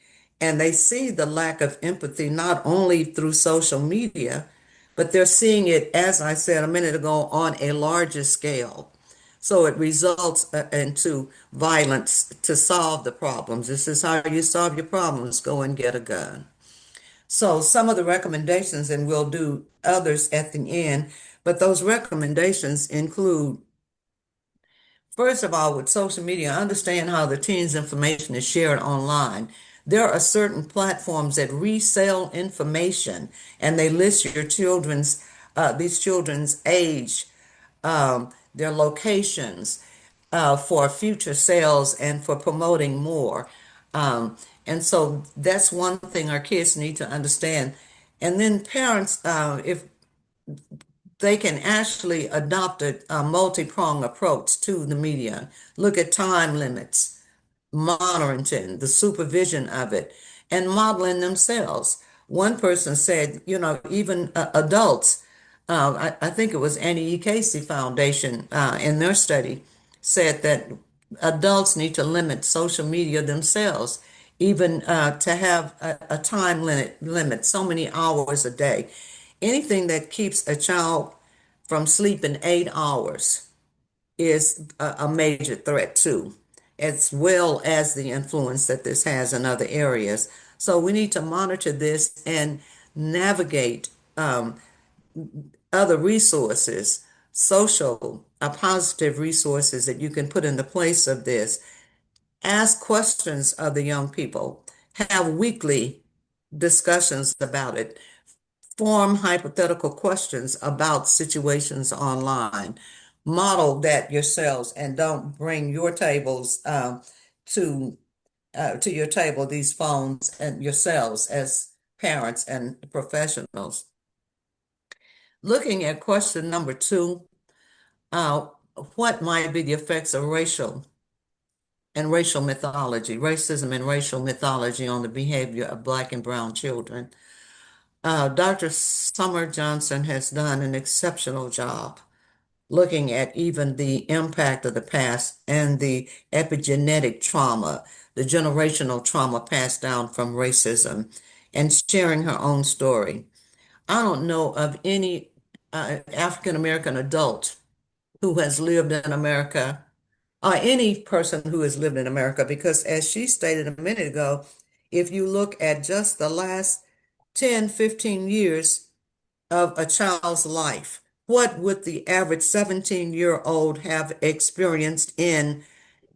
And they see the lack of empathy not only through social media, but they're seeing it, as I said a minute ago, on a larger scale. So it results into violence to solve the problems. This is how you solve your problems. Go and get a gun. So some of the recommendations, and we'll do others at the end, but those recommendations include, first of all, with social media, understand how the teen's information is shared online. There are certain platforms that resell information, and they list these children's age, their locations, for future sales and for promoting more. And so that's one thing our kids need to understand. And then parents, if they can actually adopt a multi-pronged approach to the media, look at time limits, monitoring, the supervision of it, and modeling themselves. One person said, even adults, I think it was Annie E. Casey Foundation in their study, said that adults need to limit social media themselves, even to have a time limit, so many hours a day. Anything that keeps a child from sleeping 8 hours is a major threat too, as well as the influence that this has in other areas. So we need to monitor this and navigate other resources, social, positive resources that you can put in the place of this. Ask questions of the young people. Have weekly discussions about it. Form hypothetical questions about situations online. Model that yourselves and don't bring your tables to your table, these phones, and yourselves as parents and professionals. Looking at question number two, uh, what might be the effects of racial mythology, racism and racial mythology on the behavior of Black and brown children? Dr. Summer Johnson has done an exceptional job looking at even the impact of the past and the epigenetic trauma, the generational trauma passed down from racism, and sharing her own story. I don't know of any African American adult who has lived in America, or any person who has lived in America, because as she stated a minute ago, if you look at just the last 10, 15 years of a child's life, what would the average 17-year-old have experienced in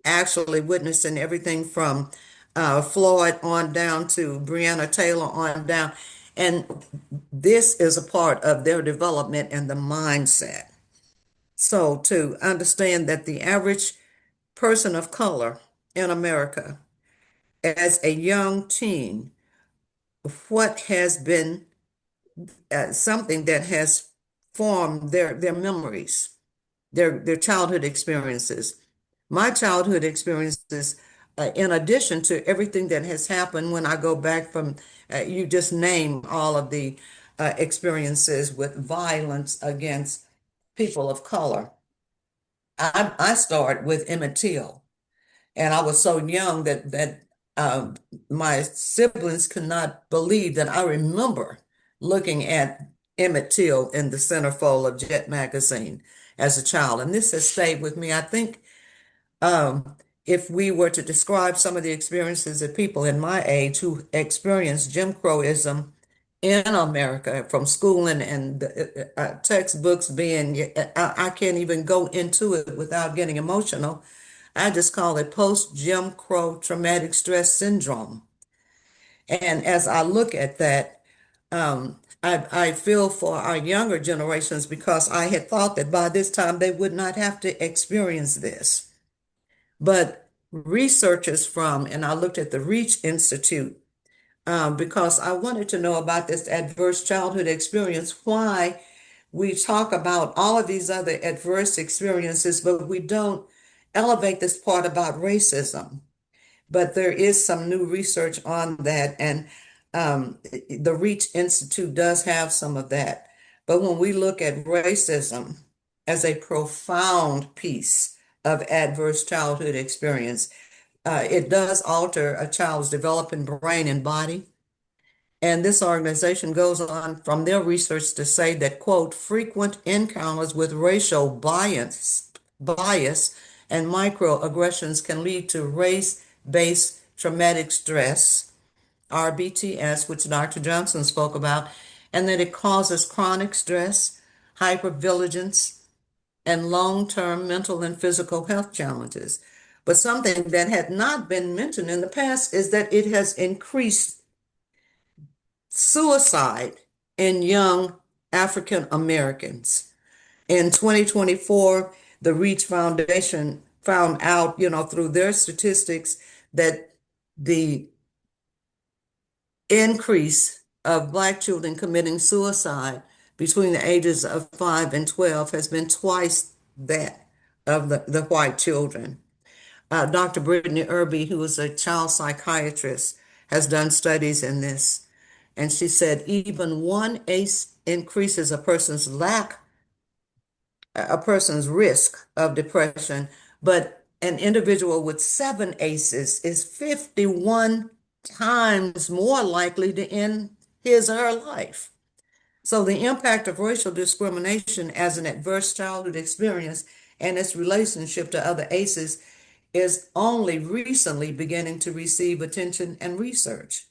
actually witnessing everything from Floyd on down to Breonna Taylor on down? And this is a part of their development and the mindset. So to understand that the average person of color in America as a young teen, what has been something that has formed their memories, their childhood experiences. My childhood experiences, in addition to everything that has happened when I go back from, you just name all of the experiences with violence against people of color. I start with Emmett Till. And I was so young that um, my siblings could not believe that I remember looking at Emmett Till in the centerfold of Jet magazine as a child. And this has stayed with me. I think um, if we were to describe some of the experiences of people in my age who experienced Jim Crowism in America, from schooling and textbooks being, I can't even go into it without getting emotional. I just call it post-Jim Crow traumatic stress syndrome. And as I look at that, I feel for our younger generations because I had thought that by this time they would not have to experience this. But researchers from, and I looked at the Reach Institute because I wanted to know about this adverse childhood experience, why we talk about all of these other adverse experiences, but we don't elevate this part about racism. But there is some new research on that, and the Reach Institute does have some of that. But when we look at racism as a profound piece of adverse childhood experience, it does alter a child's developing brain and body. And this organization goes on from their research to say that, quote, frequent encounters with racial bias and microaggressions can lead to race-based traumatic stress, RBTS, which Dr. Johnson spoke about, and that it causes chronic stress, hypervigilance, and long-term mental and physical health challenges. But something that had not been mentioned in the past is that it has increased suicide in young African Americans. In 2024, the Reach Foundation found out, through their statistics that the increase of Black children committing suicide between the ages of 5 and 12 has been twice that of the white children. Dr. Brittany Irby, who is a child psychiatrist, has done studies in this. And she said even one ACE increases a person's risk of depression, but an individual with 7 ACEs is 51 times more likely to end his or her life. So the impact of racial discrimination as an adverse childhood experience and its relationship to other ACEs is only recently beginning to receive attention and research.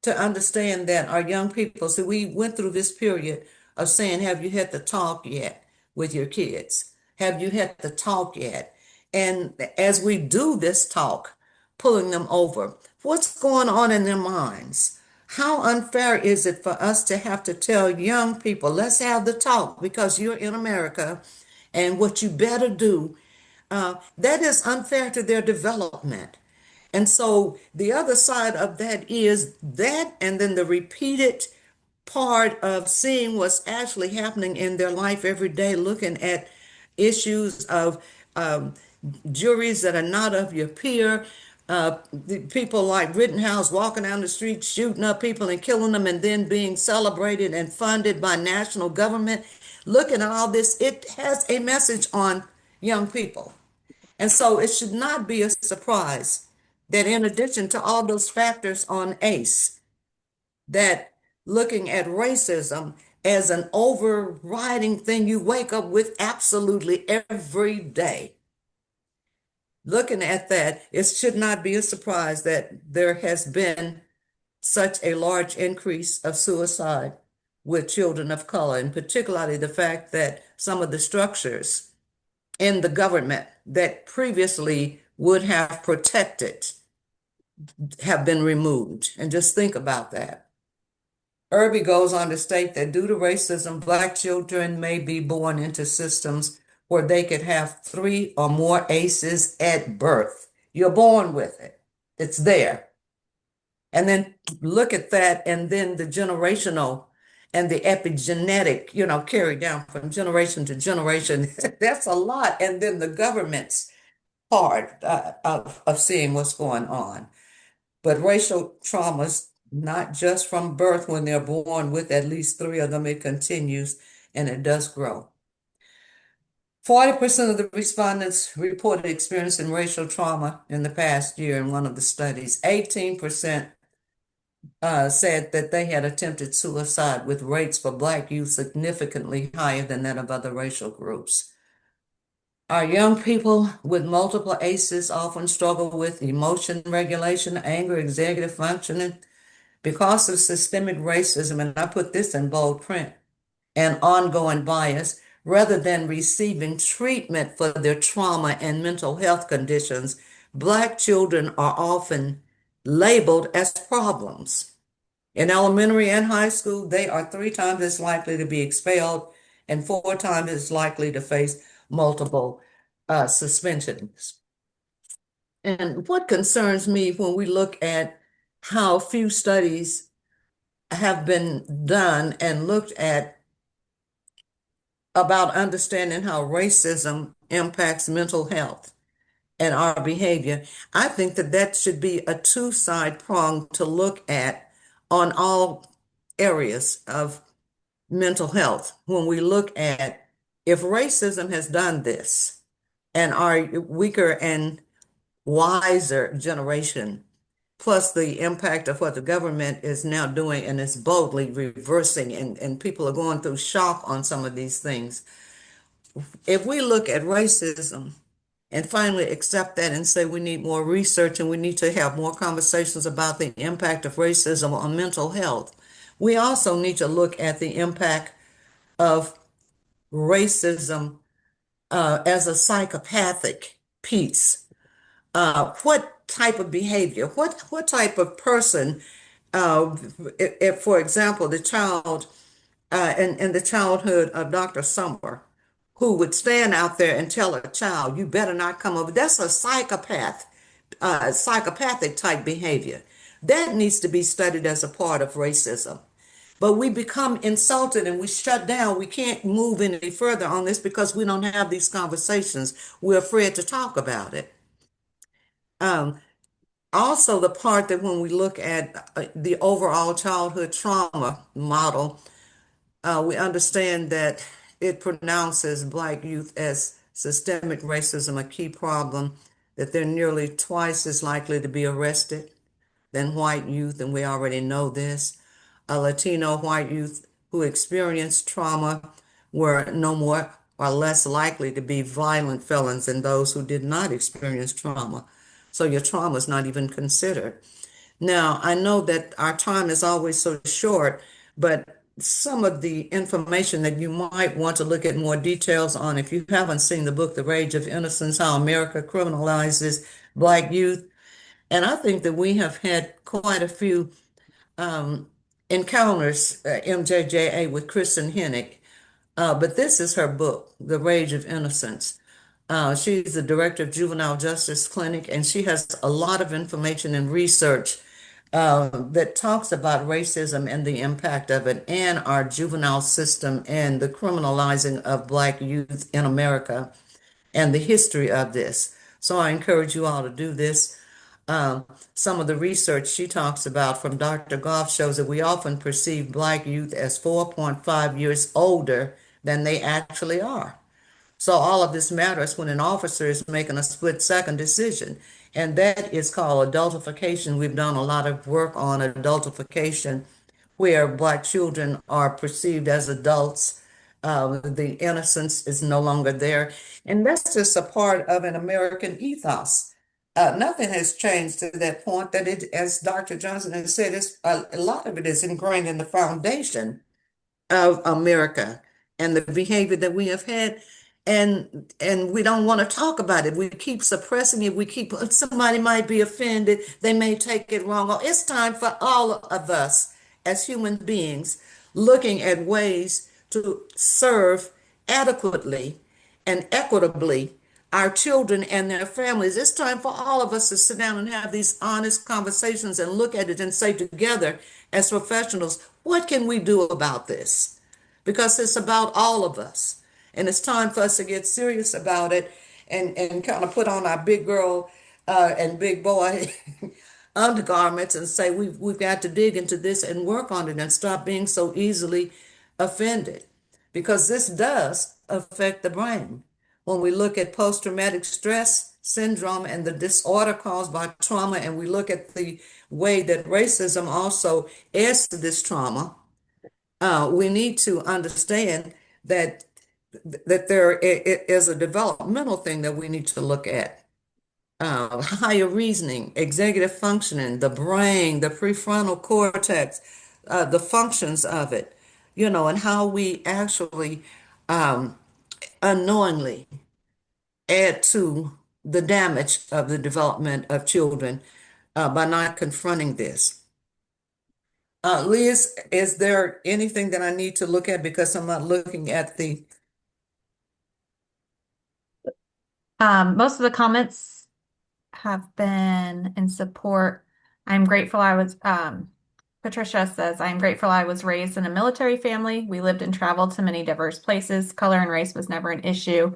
To understand that our young people, so we went through this period of saying, have you had the talk yet with your kids? Have you had the talk yet? And as we do this talk, pulling them over, what's going on in their minds? How unfair is it for us to have to tell young people, let's have the talk because you're in America and what you better do? That is unfair to their development. And so the other side of that is that, and then the repeated part of seeing what's actually happening in their life every day, looking at issues of juries that are not of your peer, the people like Rittenhouse walking down the street, shooting up people and killing them, and then being celebrated and funded by national government. Looking at all this, it has a message on young people. And so it should not be a surprise that in addition to all those factors on ACE, that looking at racism as an overriding thing you wake up with absolutely every day. Looking at that, it should not be a surprise that there has been such a large increase of suicide with children of color, and particularly the fact that some of the structures in the government that previously would have protected have been removed. And just think about that. Irby goes on to state that due to racism, Black children may be born into systems where they could have 3 or more ACEs at birth. You're born with it. It's there. And then look at that, and then the generational and the epigenetic, carried down from generation to generation. That's a lot. And then the government's part of seeing what's going on. But racial traumas, not just from birth when they're born with at least 3 of them, it continues and it does grow. 40% of the respondents reported experiencing racial trauma in the past year in one of the studies. 18% said that they had attempted suicide, with rates for Black youth significantly higher than that of other racial groups. Our young people with multiple ACEs often struggle with emotion regulation, anger, executive functioning because of systemic racism, and I put this in bold print, and ongoing bias, rather than receiving treatment for their trauma and mental health conditions. Black children are often labeled as problems. In elementary and high school, they are 3 times as likely to be expelled and 4 times as likely to face multiple suspensions. And what concerns me when we look at how few studies have been done and looked at about understanding how racism impacts mental health and our behavior, I think that that should be a two-side prong to look at on all areas of mental health. When we look at if racism has done this and our weaker and wiser generation, plus the impact of what the government is now doing and is boldly reversing, and people are going through shock on some of these things. If we look at racism and finally accept that and say we need more research and we need to have more conversations about the impact of racism on mental health, we also need to look at the impact of racism as a psychopathic piece. What type of behavior, what type of person, if, for example, the child in the childhood of Dr. Summer, who would stand out there and tell a child, you better not come over. That's a psychopathic type behavior. That needs to be studied as a part of racism. But we become insulted and we shut down. We can't move any further on this because we don't have these conversations. We're afraid to talk about it. Um, Also, the part that when we look at the overall childhood trauma model, we understand that it pronounces Black youth as systemic racism a key problem, that they're nearly twice as likely to be arrested than white youth, and we already know this. Latino white youth who experienced trauma were no more or less likely to be violent felons than those who did not experience trauma. So your trauma is not even considered. Now, I know that our time is always so short, but some of the information that you might want to look at more details on, if you haven't seen the book, The Rage of Innocence, How America Criminalizes Black Youth. And I think that we have had quite a few um, encounters, MJJA, with Kristen Hennick. But this is her book, The Rage of Innocence. She's the director of Juvenile Justice Clinic, and she has a lot of information and research that talks about racism and the impact of it and our juvenile system and the criminalizing of Black youth in America and the history of this. So I encourage you all to do this. Um, some of the research she talks about from Dr. Goff shows that we often perceive Black youth as 4.5 years older than they actually are. So all of this matters when an officer is making a split-second decision, and that is called adultification. We've done a lot of work on adultification, where Black children are perceived as adults. The innocence is no longer there, and that's just a part of an American ethos. Nothing has changed to that point. That it, as Dr. Johnson has said, a lot of it is ingrained in the foundation of America and the behavior that we have had, and we don't want to talk about it. We keep suppressing it. We keep somebody might be offended. They may take it wrong. Oh, it's time for all of us as human beings looking at ways to serve adequately and equitably our children and their families. It's time for all of us to sit down and have these honest conversations and look at it and say together as professionals, what can we do about this? Because it's about all of us. And it's time for us to get serious about it and kind of put on our big girl and big boy undergarments and say we've got to dig into this and work on it and stop being so easily offended. Because this does affect the brain. When we look at post-traumatic stress syndrome and the disorder caused by trauma, and we look at the way that racism also adds to this trauma, we need to understand that there is a developmental thing that we need to look at. Higher reasoning, executive functioning, the brain, the prefrontal cortex, the functions of it, and how we actually unknowingly add to the damage of the development of children by not confronting this. Liz, is there anything that I need to look at because I'm not looking at the, Most of the comments have been in support. I'm grateful I was, Patricia says, I'm grateful I was raised in a military family. We lived and traveled to many diverse places. Color and race was never an issue.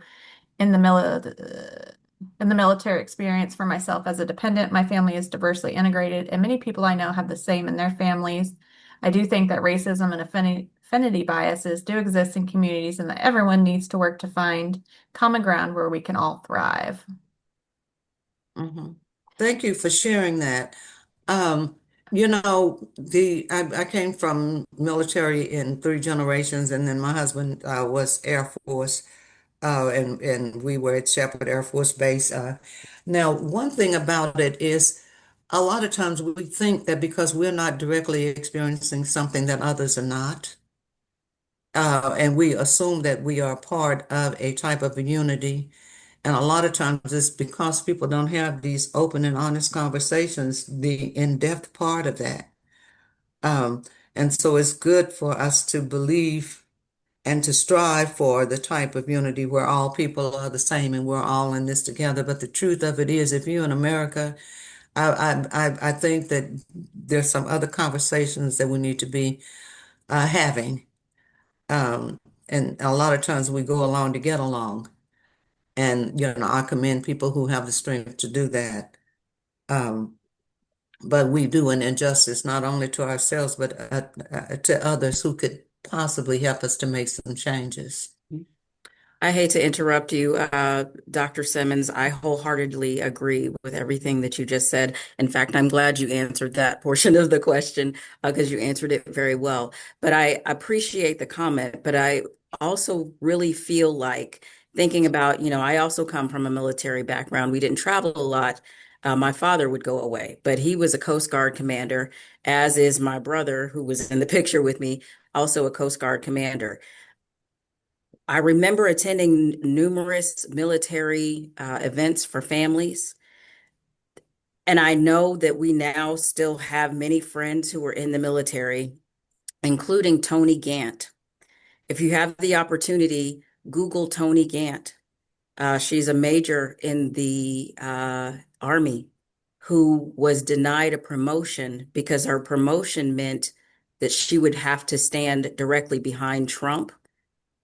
In the in the military experience for myself as a dependent, my family is diversely integrated, and many people I know have the same in their families. I do think that racism and affinity biases do exist in communities and that everyone needs to work to find common ground where we can all thrive. Mhm. Thank you for sharing that. Um, I came from military in three generations, and then my husband was Air Force, and we were at Shepherd Air Force Base. Now, one thing about it is a lot of times we think that because we're not directly experiencing something that others are not, and we assume that we are part of a type of a unity. And a lot of times it's because people don't have these open and honest conversations, the in-depth part of that. Um, and so it's good for us to believe and to strive for the type of unity where all people are the same and we're all in this together. But the truth of it is, if you're in America, I think that there's some other conversations that we need to be having. Um, and a lot of times we go along to get along. And, I commend people who have the strength to do that. Um, but we do an injustice not only to ourselves, but to others who could possibly help us to make some changes. I hate to interrupt you, Dr. Simmons. I wholeheartedly agree with everything that you just said. In fact, I'm glad you answered that portion of the question because you answered it very well. But I appreciate the comment, but I also really feel like thinking about, I also come from a military background. We didn't travel a lot. My father would go away, but he was a Coast Guard commander, as is my brother, who was in the picture with me, also a Coast Guard commander. I remember attending numerous military events for families. And I know that we now still have many friends who are in the military, including Tony Gant. If you have the opportunity, Google Tony Gant. She's a major in the Army who was denied a promotion because her promotion meant that she would have to stand directly behind Trump.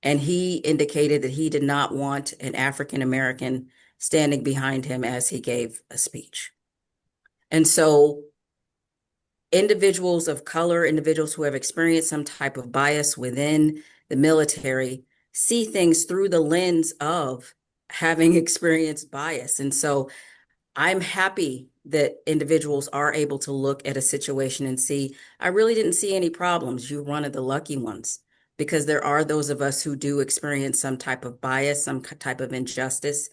And he indicated that he did not want an African American standing behind him as he gave a speech. And so, individuals of color, individuals who have experienced some type of bias within the military, see things through the lens of having experienced bias. And so, I'm happy that individuals are able to look at a situation and see, I really didn't see any problems. You're one of the lucky ones because there are those of us who do experience some type of bias, some type of injustice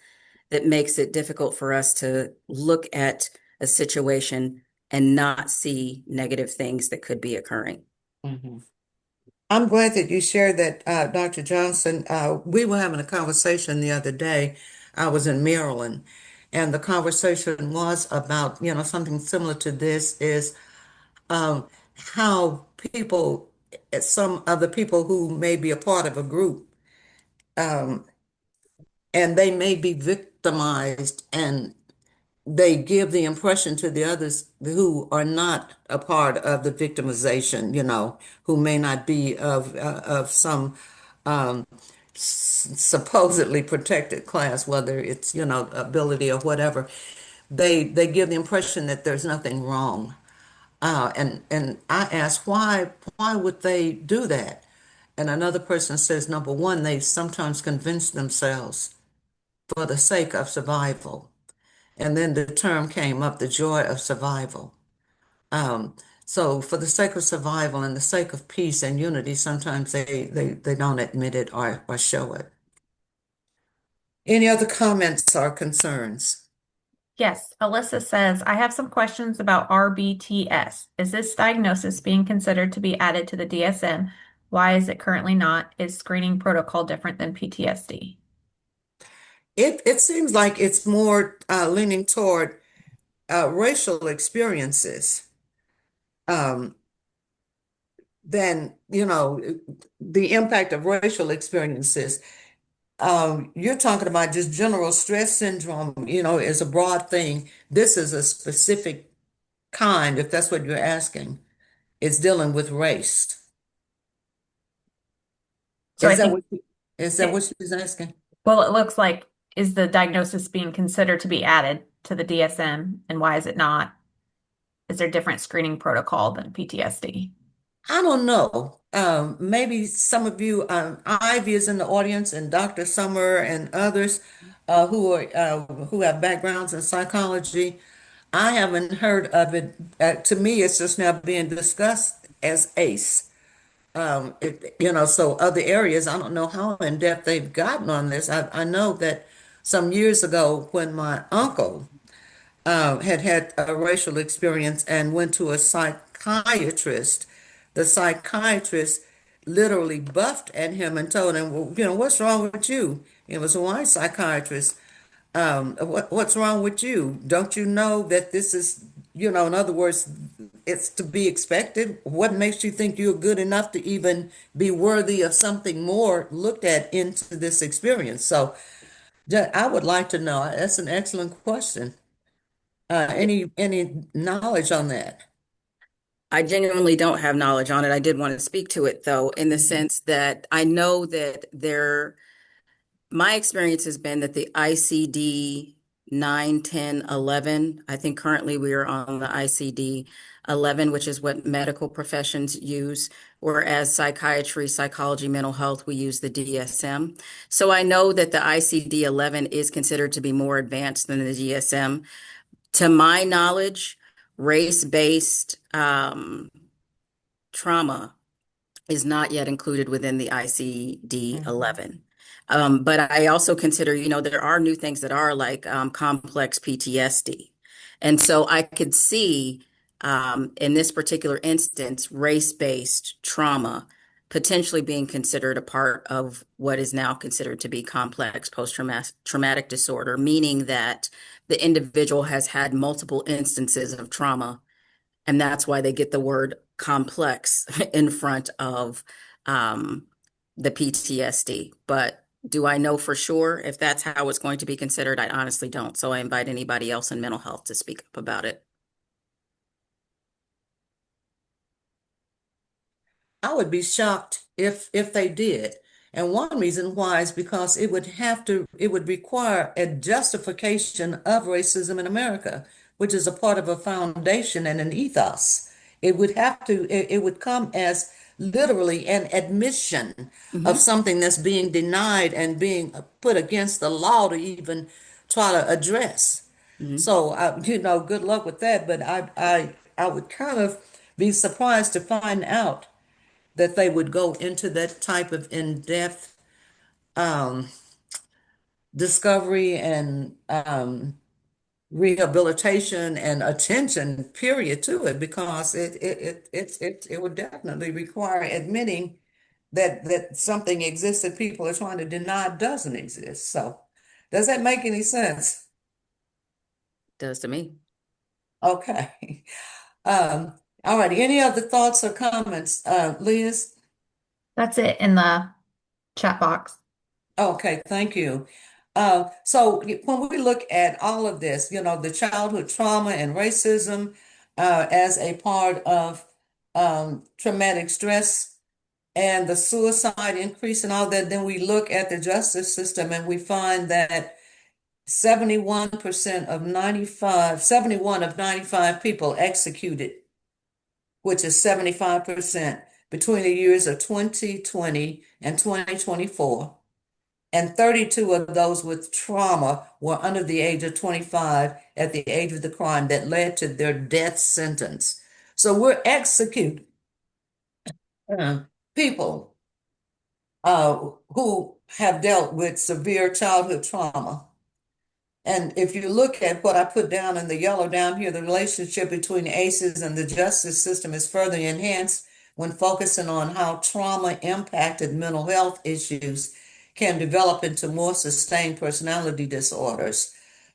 that makes it difficult for us to look at a situation and not see negative things that could be occurring. Mhm. I'm glad that you shared that, Dr. Johnson. We were having a conversation the other day. I was in Maryland, and the conversation was about, something similar to this is um, how people, some of the people who may be a part of a group, um, and they may be victimized and they give the impression to the others who are not a part of the victimization, who may not be of some um, supposedly protected class, whether it's, ability or whatever. They give the impression that there's nothing wrong. And I ask why would they do that? And another person says, number one, they sometimes convince themselves for the sake of survival. And then the term came up, the joy of survival. Um, so for the sake of survival and the sake of peace and unity, sometimes they don't admit it or show it. Any other comments or concerns? Yes, Alyssa says, I have some questions about RBTS. Is this diagnosis being considered to be added to the DSM? Why is it currently not? Is screening protocol different than PTSD? It seems like it's more leaning toward racial experiences. Um, than, the impact of racial experiences. You're talking about just general stress syndrome, is a broad thing. This is a specific kind, if that's what you're asking. It's dealing with race. So I Is that think what is that it, what she's asking? well, it looks like is the diagnosis being considered to be added to the DSM, and why is it not? Is there different screening protocol than PTSD? I don't know. Maybe some of you, Ivy is in the audience, and Dr. Summer and others who have backgrounds in psychology. I haven't heard of it. To me, it's just now being discussed as ACE. So other areas, I don't know how in depth they've gotten on this. I know that some years ago, when my uncle had had a racial experience and went to a psychiatrist. The psychiatrist literally buffed at him and told him, well, what's wrong with you? It was a white psychiatrist. What's wrong with you? Don't you know that this is, in other words, it's to be expected? What makes you think you're good enough to even be worthy of something more looked at into this experience? So I would like to know. That's an excellent question. Any knowledge on that? I genuinely don't have knowledge on it. I did want to speak to it though, in the Mhm. sense that I know that my experience has been that the ICD 9, 10, 11. I think currently we are on the ICD 11, which is what medical professions use, whereas psychiatry, psychology, mental health, we use the DSM. So I know that the ICD 11 is considered to be more advanced than the DSM. To my knowledge, race-based trauma is not yet included within the ICD Mhm. 11. But I also consider, there are new things that are like complex PTSD. And so I could see in this particular instance, race-based trauma potentially being considered a part of what is now considered to be complex post-traumatic disorder, meaning that the individual has had multiple instances of trauma, and that's why they get the word complex in front of um, the PTSD. But do I know for sure if that's how it's going to be considered? I honestly don't. So I invite anybody else in mental health to speak up about it. I would be shocked if they did. And one reason why is because it would require a justification of racism in America, which is a part of a foundation and an ethos. It would come as literally an admission of Hmm. something that's being denied and being put against the law to even try to address. Hmm. So, good luck with that. But I would kind of be surprised to find out that they would go into that type of in-depth um, discovery and rehabilitation and attention period to it because it would definitely require admitting that something exists that people are trying to deny doesn't exist. So, does that make any sense? Does to me. Okay. All righty. Any other thoughts or comments, Liz? That's it in the chat box. Okay, thank you. So when we look at all of this, the childhood trauma and racism as a part of traumatic stress and the suicide increase and all that, then we look at the justice system and we find that 71 of 95 people executed, which is 75% between the years of 2020 and 2024. And 32 of those with trauma were under the age of 25 at the age of the crime that led to their death sentence. So we're executing uh, people who have dealt with severe childhood trauma. And if you look at what I put down in the yellow down here, the relationship between ACEs and the justice system is further enhanced when focusing on how trauma impacted mental health issues can develop into more sustained personality disorders.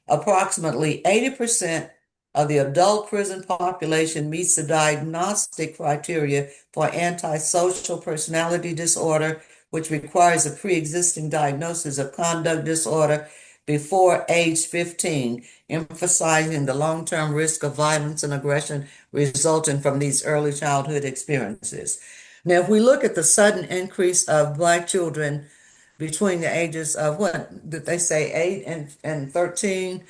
Approximately 80% of the adult prison population meets the diagnostic criteria for antisocial personality disorder, which requires a pre-existing diagnosis of conduct disorder before age 15, emphasizing the long-term risk of violence and aggression resulting from these early childhood experiences. Now, if we look at the sudden increase of Black children between the ages of what did they say, 8 and 13,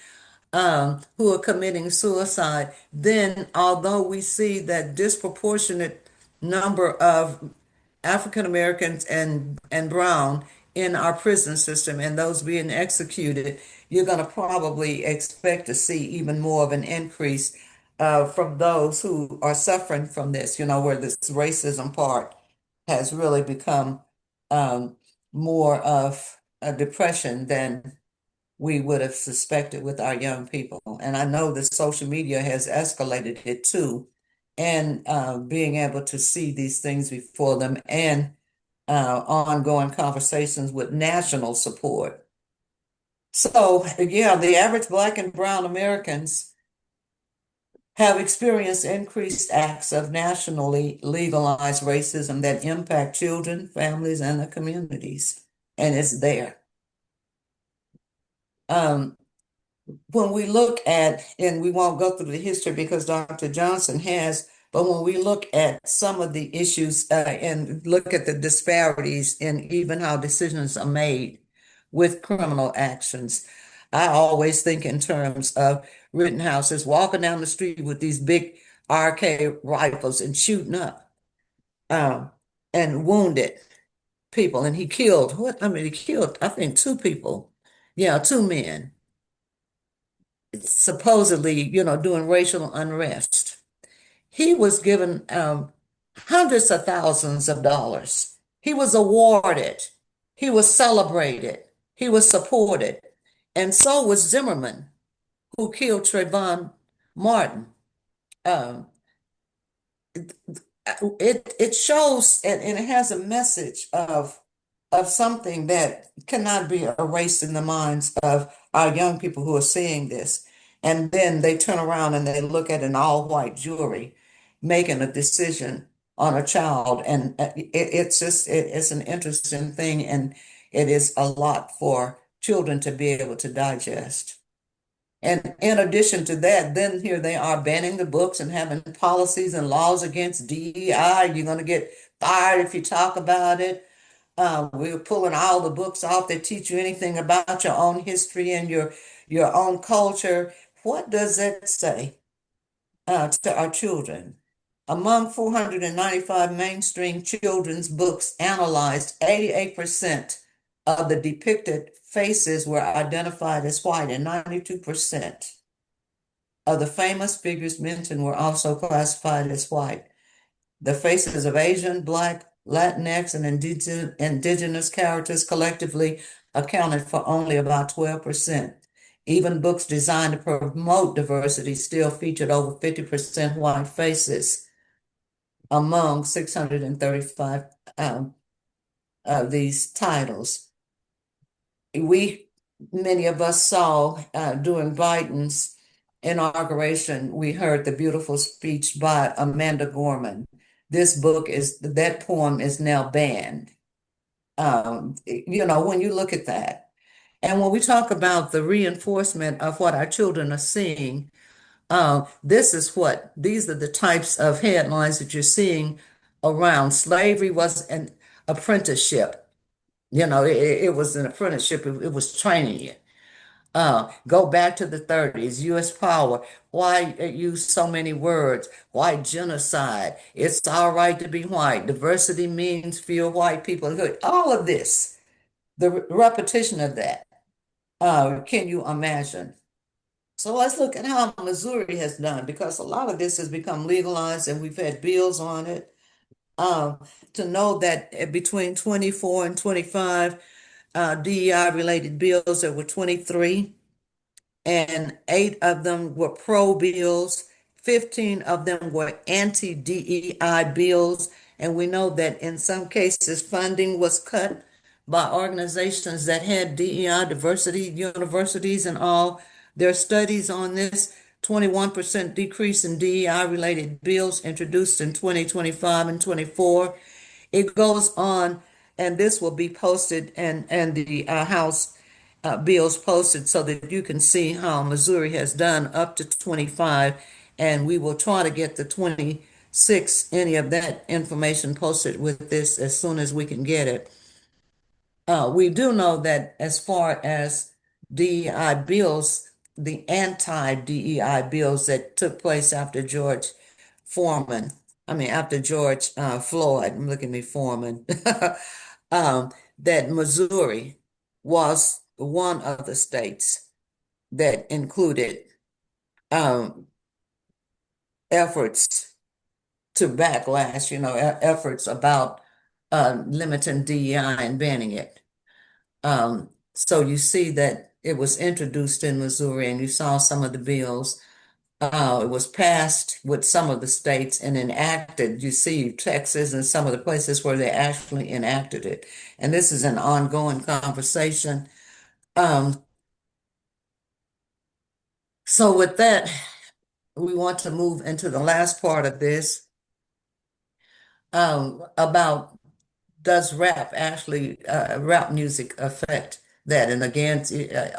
who are committing suicide, then although we see that disproportionate number of African Americans and brown in our prison system and those being executed, you're going to probably expect to see even more of an increase from those who are suffering from this, where this racism part has really become um, more of a depression than we would have suspected with our young people. And I know that social media has escalated it too, and being able to see these things before them and ongoing conversations with national support. So, yeah, the average Black and Brown Americans have experienced increased acts of nationally legalized racism that impact children, families, and the communities. And it's there. Um, when we look at, and we won't go through the history because Dr. Johnson has, but when we look at some of the issues and look at the disparities in even how decisions are made with criminal actions, I always think in terms of Rittenhouse's walking down the street with these big RK rifles and shooting up um, and wounded people. And he killed, what? I mean, he killed, I think, two people. Yeah, two men supposedly, doing racial unrest. He was given hundreds of thousands of dollars. He was awarded. He was celebrated. He was supported. And so was Zimmerman, who killed Trayvon Martin. Um, it shows and it has a message of something that cannot be erased in the minds of our young people who are seeing this. And then they turn around and they look at an all-white jury making a decision on a child. And it's an interesting thing. And it is a lot for children to be able to digest. And in addition to that, then here they are banning the books and having policies and laws against DEI. You're going to get fired if you talk about it. We're pulling all the books off that teach you anything about your own history and your own culture. What does that say to our children? Among 495 mainstream children's books analyzed, 88% of the depicted faces were identified as white, and 92% of the famous figures mentioned were also classified as white. The faces of Asian, Black, Latinx, and indigenous characters collectively accounted for only about 12%. Even books designed to promote diversity still featured over 50% white faces among 635 of these titles. Many of us saw during Biden's inauguration, we heard the beautiful speech by Amanda Gorman. That poem is now banned. When you look at that, and when we talk about the reinforcement of what our children are seeing, these are the types of headlines that you're seeing around. Slavery was an apprenticeship. It was an apprenticeship. It was training you. Go back to the 30s, U.S. power. Why use so many words? Why genocide? It's all right to be white. Diversity means fewer white people. All of this, the repetition of that. Can you imagine? So let's look at how Missouri has done, because a lot of this has become legalized and we've had bills on it. To know that between 24 and 25 DEI related bills, there were 23, and 8 of them were pro bills, 15 of them were anti-DEI bills. And we know that in some cases, funding was cut by organizations that had DEI, diversity universities, and all. There are studies on this. 21% decrease in DEI-related bills introduced in 2025 and 24. It goes on, and this will be posted and the House bills posted so that you can see how Missouri has done up to 25, and we will try to get the 26, any of that information posted with this as soon as we can get it. We do know that as far as DEI bills, the anti-DEI bills that took place after George Foreman, after George Floyd, I'm looking at me, Foreman, that Missouri was one of the states that included um, efforts to backlash, efforts about limiting DEI and banning it. So you see that it was introduced in Missouri, and you saw some of the bills. It was passed with some of the states and enacted. You see Texas and some of the places where they actually enacted it. And this is an ongoing conversation. Um, so with that, we want to move into the last part of this about does rap music affect that and again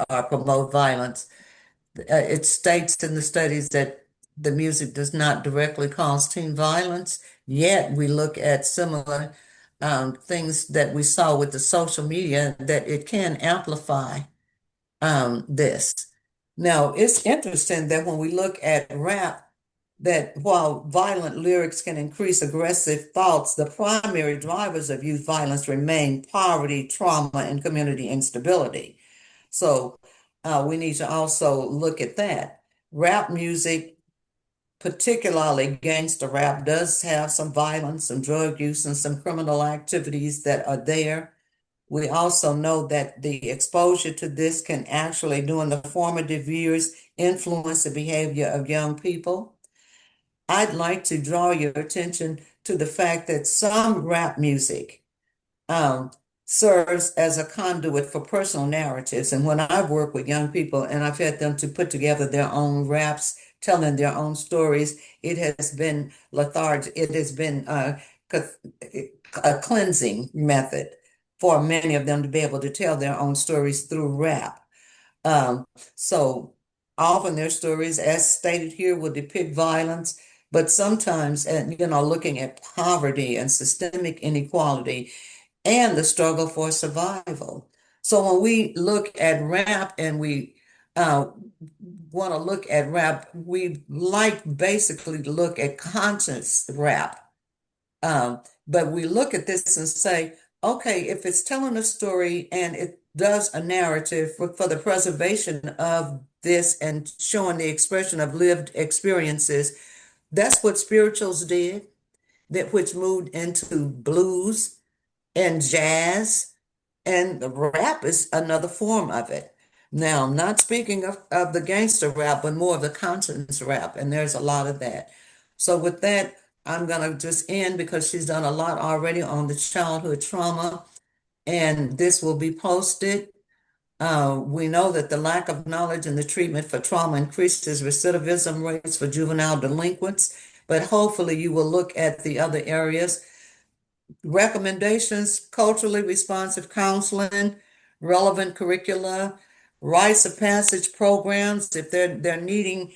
or promote violence? It states in the studies that the music does not directly cause teen violence, yet we look at similar things that we saw with the social media that it can amplify this. Now, it's interesting that when we look at rap, that while violent lyrics can increase aggressive thoughts, the primary drivers of youth violence remain poverty, trauma, and community instability. So we need to also look at that. Rap music, particularly gangster rap, does have some violence, some drug use, and some criminal activities that are there. We also know that the exposure to this can actually, during the formative years, influence the behavior of young people. I'd like to draw your attention to the fact that some rap music um, serves as a conduit for personal narratives. And when I've worked with young people and I've had them to put together their own raps, telling their own stories, it has been lethargic. It has been a cleansing method for many of them to be able to tell their own stories through rap. Um, so often their stories, as stated here, will depict violence, but sometimes, and looking at poverty and systemic inequality and the struggle for survival. So when we look at rap and we uh, want to look at rap, we like basically to look at conscious rap. But we look at this and say, okay, if it's telling a story and it does a narrative for the preservation of this and showing the expression of lived experiences, that's what spirituals did, that which moved into blues and jazz, and the rap is another form of it. Now, I'm not speaking of the gangster rap, but more of the conscience rap, and there's a lot of that. So with that, I'm going to just end because she's done a lot already on the childhood trauma, and this will be posted. We know that the lack of knowledge in the treatment for trauma increases recidivism rates for juvenile delinquents, but hopefully you will look at the other areas. Recommendations: culturally responsive counseling, relevant curricula, rites of passage programs. If they're needing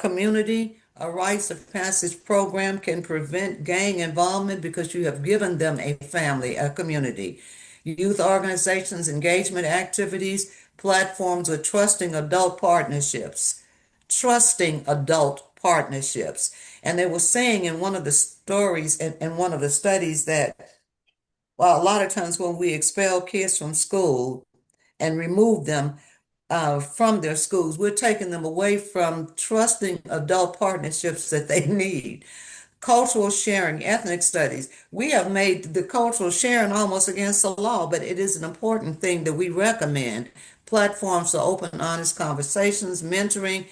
community, a rites of passage program can prevent gang involvement because you have given them a family, a community. Youth organizations, engagement activities, platforms with trusting adult partnerships. Trusting adult partnerships. And they were saying in one of the stories and one of the studies that, well, a lot of times when we expel kids from school and remove them from their schools, we're taking them away from trusting adult partnerships that they need. Cultural sharing, ethnic studies. We have made the cultural sharing almost against the law, but it is an important thing that we recommend. Platforms for open, honest conversations, mentoring,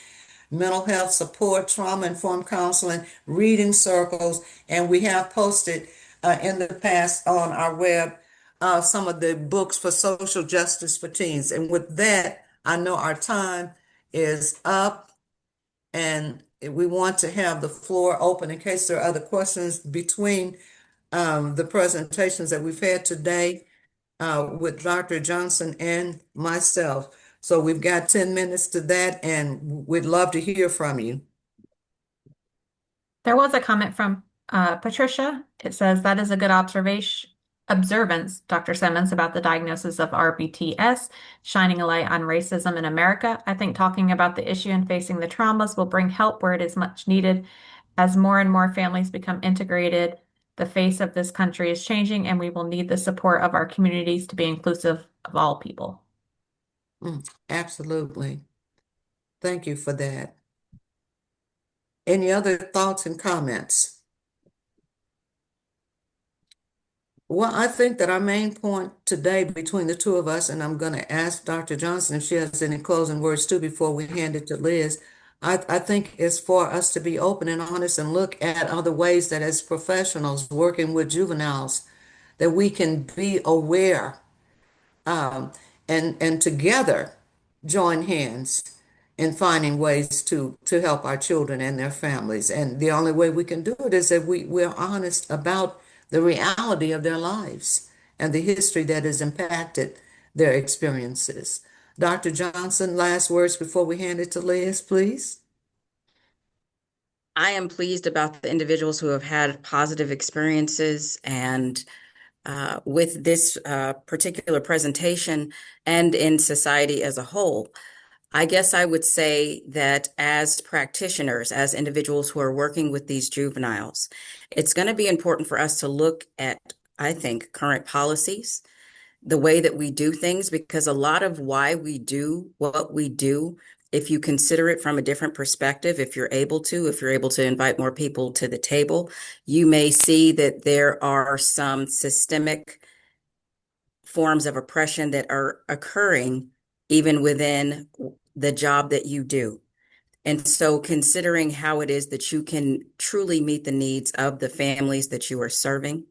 mental health support, trauma-informed counseling, reading circles, and we have posted in the past on our web some of the books for social justice for teens. And with that, I know our time is up. And we want to have the floor open in case there are other questions between the presentations that we've had today with Dr. Johnson and myself. So we've got 10 minutes to that, and we'd love to hear from you. There was a comment from Patricia. It says that is a good observance, Dr. Simmons, about the diagnosis of RBTS, shining a light on racism in America. I think talking about the issue and facing the traumas will bring help where it is much needed. As more and more families become integrated, the face of this country is changing, and we will need the support of our communities to be inclusive of all people. Absolutely. Thank you for that. Any other thoughts and comments? Well, I think that our main point today between the two of us, and I'm going to ask Dr. Johnson if she has any closing words too before we hand it to Liz. I think is for us to be open and honest and look at other ways that as professionals working with juveniles, that we can be aware um, and together join hands in finding ways to help our children and their families. And the only way we can do it is that we're honest about the reality of their lives and the history that has impacted their experiences. Dr. Johnson, last words before we hand it to Liz, please. I am pleased about the individuals who have had positive experiences and with this particular presentation and in society as a whole. I guess I would say that as practitioners, as individuals who are working with these juveniles, it's going to be important for us to look at, I think, current policies, the way that we do things, because a lot of why we do what we do, if you consider it from a different perspective, if you're able to invite more people to the table, you may see that there are some systemic forms of oppression that are occurring even within the job that you do. And so considering how it is that you can truly meet the needs of the families that you are serving,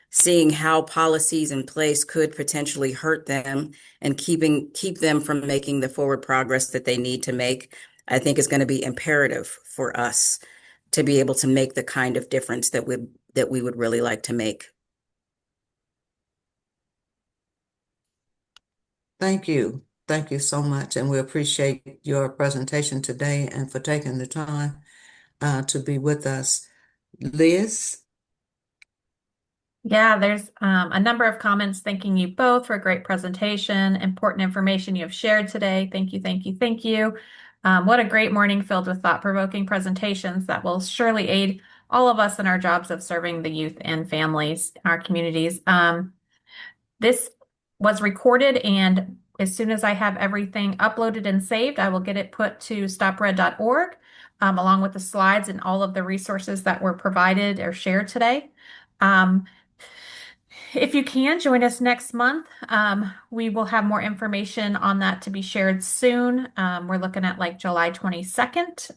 seeing how policies in place could potentially hurt them and keep them from making the forward progress that they need to make, I think is going to be imperative for us to be able to make the kind of difference that we would really like to make. Thank you. Thank you so much. And we appreciate your presentation today and for taking the time to be with us. Liz? Yeah, there's a number of comments thanking you both for a great presentation, important information you have shared today. Thank you, thank you, thank you. What a great morning filled with thought-provoking presentations that will surely aid all of us in our jobs of serving the youth and families in our communities. This was recorded, and as soon as I have everything uploaded and saved, I will get it put to stopred.org, along with the slides and all of the resources that were provided or shared today. If you can, join us next month. We will have more information on that to be shared soon. We're looking at like July 22nd.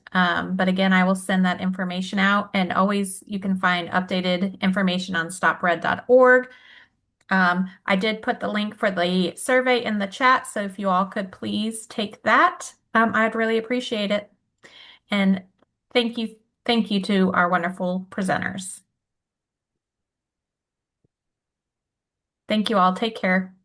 But again, I will send that information out, and always you can find updated information on stopred.org. I did put the link for the survey in the chat, so if you all could please take that, I'd really appreciate it. And thank you to our wonderful presenters. Thank you all. Take care.